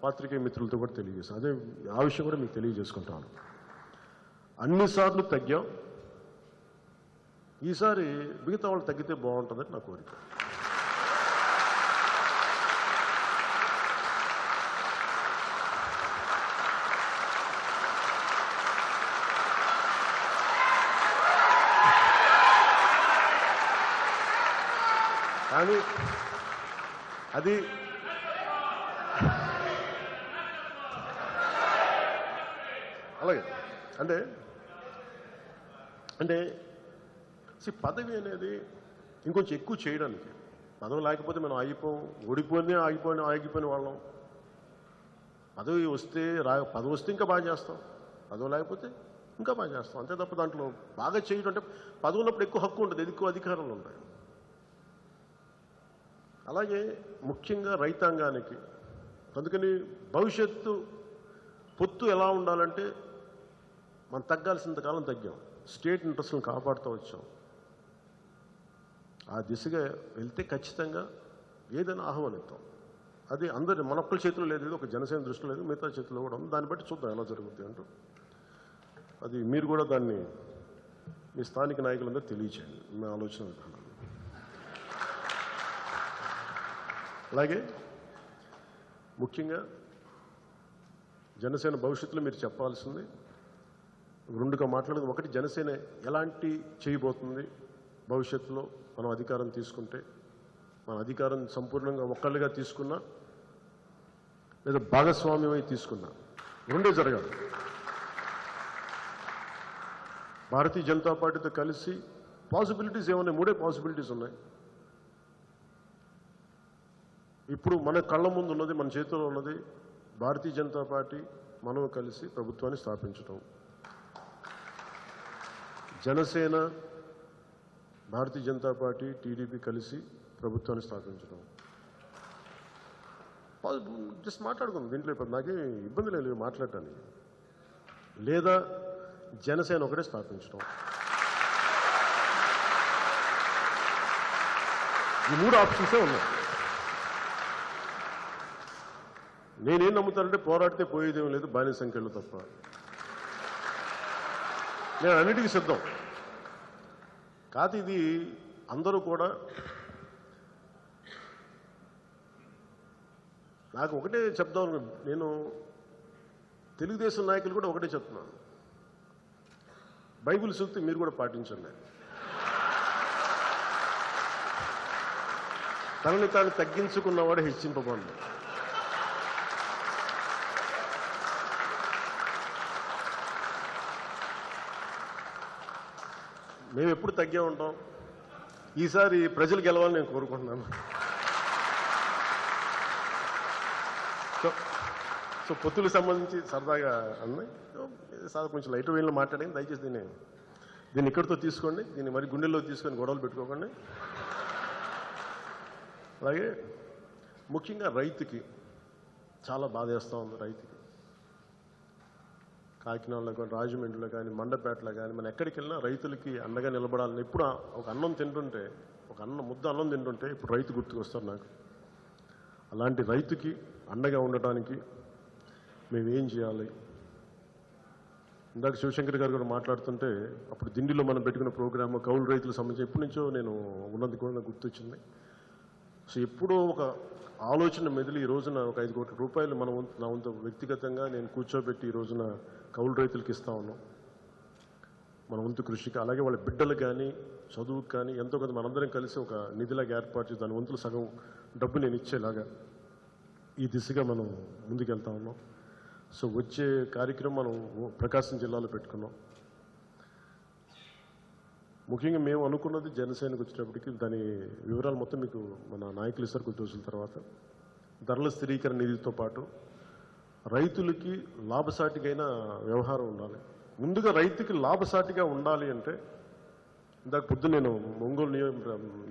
పాత్రికేయ మిత్రులతో కూడా తెలియజేస్తాను. అదే ఆ విషయం కూడా మీకు తెలియజేసుకుంటాను. అన్నిసార్లు తగ్గాం, ఈసారి మిగతా వాళ్ళు తగ్గితే బాగుంటుందని నా కోరిక. కానీ అది అలాగే అంటే పదవి అనేది ఇంకొంచెం ఎక్కువ చేయడానికి. పదవి లేకపోతే మనం ఆగిపోయిన వాళ్ళం. పదవి వస్తే ఇంకా బాగా చేస్తాం, పదవి లేకపోతే ఇంకా బాగా చేస్తాం. అంతే తప్ప దాంట్లో బాగా చేయడం అంటే పదవి ఉన్నప్పుడు ఎక్కువ హక్కు ఉంటుంది, ఎక్కువ అధికారాలు ఉంటాయి. అలాగే ముఖ్యంగా రైతాంగానికి. అందుకని భవిష్యత్తు పొత్తు ఎలా ఉండాలంటే మనం తగ్గాల్సినంత కాలం తగ్గాం, స్టేట్ ఇంట్రెస్ట్లను కాపాడుతూ వచ్చాం. ఆ దిశగా వెళ్తే ఖచ్చితంగా ఏదైనా ఆహ్వానిస్తాం. అది అందరి మన ఒక్కరి చేతిలో లేదు, ఒక జనసేన దృష్టిలో లేదు, మిగతా చేతిలో కూడా ఉంది. దాన్ని బట్టి చూద్దాం ఎలా జరుగుతుంది అంటూ. అది మీరు కూడా దాన్ని మీ స్థానిక నాయకులందరూ తెలియచేయండి నా ఆలోచన విధానం. అలాగే ముఖ్యంగా జనసేన భవిష్యత్తులో మీరు చెప్పాల్సింది రెండుగా మాట్లాడేది. ఒకటి, జనసేన ఎలాంటి చేయబోతుంది భవిష్యత్తులో మనం అధికారం తీసుకుంటే. మన అధికారం సంపూర్ణంగా ఒక్కళ్ళుగా తీసుకున్నా లేదా భాగస్వామ్యమై తీసుకున్నా, రెండే జరగాలి. భారతీయ జనతా పార్టీతో కలిసి పాసిబిలిటీస్ ఏమున్నాయి? 3 పాసిబిలిటీస్ ఉన్నాయి. ఇప్పుడు మన కళ్ళ ముందు ఉన్నది, మన చేతిలో ఉన్నది, భారతీయ జనతా పార్టీ మనం కలిసి ప్రభుత్వాన్ని స్థాపించడం. జనసేన, భారతీయ జనతా పార్టీ, టీడీపీ కలిసి ప్రభుత్వాన్ని స్థాపించడం. జస్ట్ మాట్లాడుకుందాం, దీంట్లో ఇప్పుడు నాకే ఇబ్బంది లేదు మాట్లాడటానికి. లేదా జనసేన ఒకటే స్థాపించడం. ఈ 3 ఆప్షన్సే ఉన్నాయి. నేనేం నమ్ముతానంటే పోరాడితే పోయేదేం లేదు, బానిస సంఖ్యలు తప్ప. నేను అన్నిటికీ సిద్ధం కాదు. ఇది అందరూ కూడా నాకు ఒకటే చెప్దాం. నేను తెలుగుదేశం నాయకులు కూడా ఒకటే చెప్తున్నాను, బైబిల్ సూక్తి మీరు కూడా పాటించండి. తనని తాను తగ్గించుకున్నవాడు హెచ్చింపబడి. మేము ఎప్పుడు తగ్గే ఉంటాం. ఈసారి ప్రజలు గెలవాలని నేను కోరుకుంటున్నాను. సో పొత్తులకు సంబంధించి సరదాగా అన్నాయి, కొంచెం లైట్ వేలో మాట్లాడింది. దయచేసి దీన్ని ఇక్కడితో తీసుకోండి, దీన్ని మరి గుండెల్లో తీసుకొని గొడవలు పెట్టుకోకండి. అలాగే ముఖ్యంగా రైతుకి చాలా బాధేస్తూ ఉంది. రైతుకి కాకినాడలో కానీ, రాజమండ్రిలో కానీ, మండపేటలో కానీ, మనం ఎక్కడికి వెళ్ళినా రైతులకి అండగా నిలబడాలని. ఎప్పుడు ఒక అన్నం తింటుంటే, ముద్ద అన్నం తింటుంటే ఇప్పుడు రైతు గుర్తుకొస్తారు నాకు. అలాంటి రైతుకి అండగా ఉండటానికి మేము ఏం చేయాలి? ఇందాక శివశంకర్ గారు కూడా మాట్లాడుతుంటే, అప్పుడు దిండిలో మనం పెట్టుకున్న ప్రోగ్రామ్ కౌలు రైతులకు సంబంధించి ఎప్పటి నుంచో నేను ఉన్నది కూడా నాకు గుర్తొచ్చింది. సో ఎప్పుడో ఒక ఆలోచన మెదిలి ఈ రోజున ఒక 5 కోట్ల రూపాయలు నా వంతు వ్యక్తిగతంగా నేను కూర్చోబెట్టి ఈ రోజున కౌలు రైతులకు ఇస్తా ఉన్నాం. మన వంతు కృషికి, అలాగే వాళ్ళ బిడ్డలకు కానీ, చదువుకు కానీ ఎంతో కొంత మనందరం కలిసి ఒక నిధిలాగా ఏర్పాటు చేసి దాని వంతులు సగం డబ్బు నేను ఇచ్చేలాగా ఈ దిశగా మనం ముందుకెళ్తా ఉన్నాం. సో వచ్చే కార్యక్రమం మనం ప్రకాశం జిల్లాలో పెట్టుకున్నాం. ముఖ్యంగా మేము అనుకున్నది జనసేనకు వచ్చేటప్పటికి దాని వివరాలు మొత్తం మీకు మన నాయకులు ఇస్తారు కొద్ది రోజుల తర్వాత. ధరల స్థిరీకరణ నిధితో పాటు రైతులకి లాభసాటిగైన వ్యవహారం ఉండాలి. ముందుగా రైతుకి లాభసాటిగా ఉండాలి అంటే, ఇందాక పొద్దున్న నేను ఒంగోలు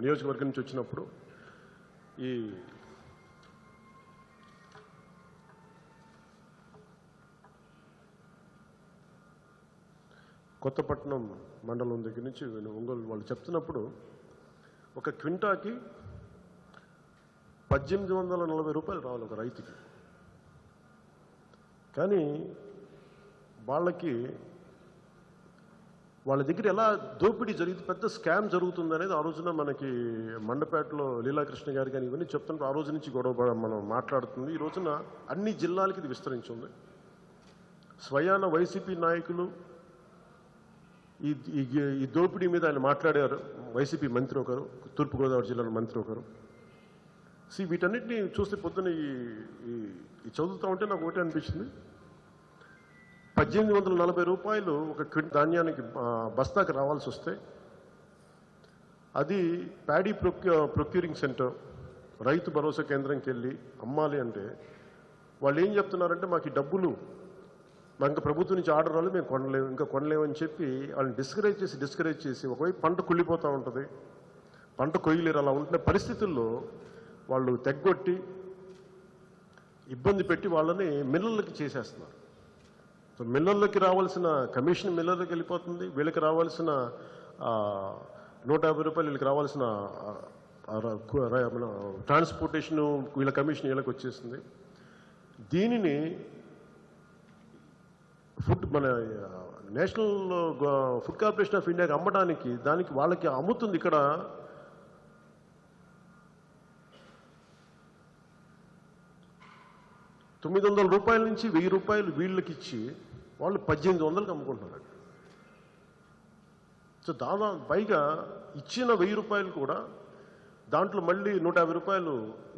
నియోజకవర్గం నుంచి వచ్చినప్పుడు ఈ కొత్తపట్నం మండలం దగ్గర నుంచి ఒంగోలు వాళ్ళు చెప్తున్నప్పుడు ఒక క్వింటాకి 1840 రూపాయలు రావాలి ఒక రైతుకి. కానీ వాళ్ళ దగ్గర ఎలా దోపిడీ జరిగింది, పెద్ద స్కామ్ జరుగుతుంది అనేది ఆ రోజున మనకి మండపేటలో లీలాకృష్ణ గారు కానీ ఇవన్నీ చెప్తున్నప్పుడు ఆ రోజు నుంచి గొడవ మనం మాట్లాడుతుంది. ఈ రోజున అన్ని జిల్లాలకి ఇది విస్తరించింది. స్వయాన వైసీపీ నాయకులు ఈ దోపిడీ మీద ఆయన మాట్లాడారు. వైసీపీ మంత్రి ఒకరు, తూర్పుగోదావరి జిల్లాలో మంత్రి ఒకరు. వీటన్నిటిని చూస్తే పొద్దున ఈ చదువుతూ ఉంటే నాకు ఒకటే అనిపించింది, 1840 రూపాయలు ఒక ధాన్యానికి బస్తాకి రావాల్సి వస్తే అది paddy procuring centre, Rythu Bharosa కేంద్రంకి వెళ్ళి అమ్మాలి అంటే వాళ్ళు ఏం చెప్తున్నారంటే, మాకు ఈ డబ్బులు ఇంకా ప్రభుత్వం నుంచి ఆర్డర్ రాలేదు, మేము కొనలేమని చెప్పి వాళ్ళని డిస్కరేజ్ చేసి ఒకవైపు పంట కుళ్ళిపోతూ ఉంటుంది, పంట కొయ్యలేరు. అలా ఉంటున్న పరిస్థితుల్లో వాళ్ళు తెగ్గొట్టి ఇబ్బంది పెట్టి వాళ్ళని మిల్లర్లకి చేసేస్తున్నారు. సో మిల్లర్లకి రావాల్సిన కమిషన్ మిల్లర్లకి వెళ్ళిపోతుంది, వీళ్ళకి రావాల్సిన 150 రూపాయలు, వీళ్ళకి రావాల్సిన ట్రాన్స్పోర్టేషన్ వీళ్ళ కమిషన్ వీళ్ళకి వచ్చేస్తుంది. దీనిని మన నేషనల్ ఫుడ్ కార్పొరేషన్ ఆఫ్ ఇండియాకి అమ్మడానికి దానికి వాళ్ళకి అమ్ముతుంది ఇక్కడ 900 రూపాయల నుంచి 1000 రూపాయలు వీళ్ళకి ఇచ్చి వాళ్ళు 1800కి అమ్ముకుంటున్నారు. సో దాదాపు పైగా ఇచ్చిన 1000 రూపాయలు కూడా దాంట్లో మళ్ళీ 150 రూపాయలు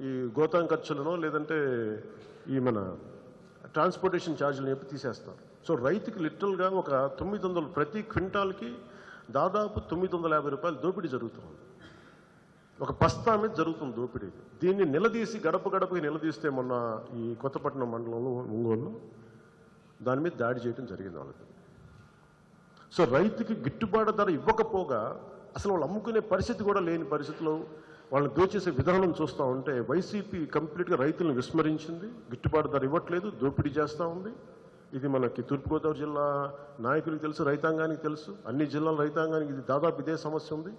ఈ గోతాం ఖర్చులను లేదంటే ఈ మన ట్రాన్స్పోర్టేషన్ ఛార్జీలను చెప్పి తీసేస్తారు. సో రైతుకి లిటరల్గా ఒక 900 ప్రతి క్వింటాల్కి దాదాపు 950 రూపాయలు దోపిడీ జరుగుతుంది. ఒక బస్తా మీద జరుగుతుంది దోపిడీ. దీన్ని నిలదీసి గడపకి నిలదీస్తే మొన్న ఈ కొత్తపట్నం మండలంలో ఒంగోలు దాని మీద దాడి చేయడం జరిగింది వాళ్ళకి. సో రైతుకి గిట్టుబాటు ధర ఇవ్వకపోగా అసలు వాళ్ళు అమ్ముకునే పరిస్థితి కూడా లేని పరిస్థితిలో వాళ్ళని దోచేసే విధానం చూస్తూ ఉంటే వైసీపీ కంప్లీట్గా రైతులను విస్మరించింది. గిట్టుబాటు ధర ఇవ్వట్లేదు, దోపిడీ చేస్తూ ఉంది. ఇది మనకి తూర్పుగోదావరి జిల్లా నాయకులకు తెలుసు, రైతాంగానికి తెలుసు, అన్ని జిల్లాల రైతాంగానికి ఇది దాదాపు ఇదే సమస్య ఉంది.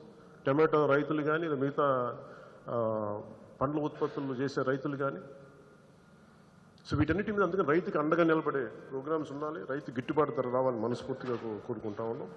టమాటో రైతులు కానీ మిగతా పండ్ల ఉత్పత్తులు చేసే రైతులు కానీ. సో వీటన్నిటి మీద అందుకని రైతుకి అండగా నిలబడే ప్రోగ్రామ్స్ ఉండాలి, రైతు గిట్టుబాటు ధర రావాలని మనస్ఫూర్తిగా కోరుకుంటా ఉన్నాం.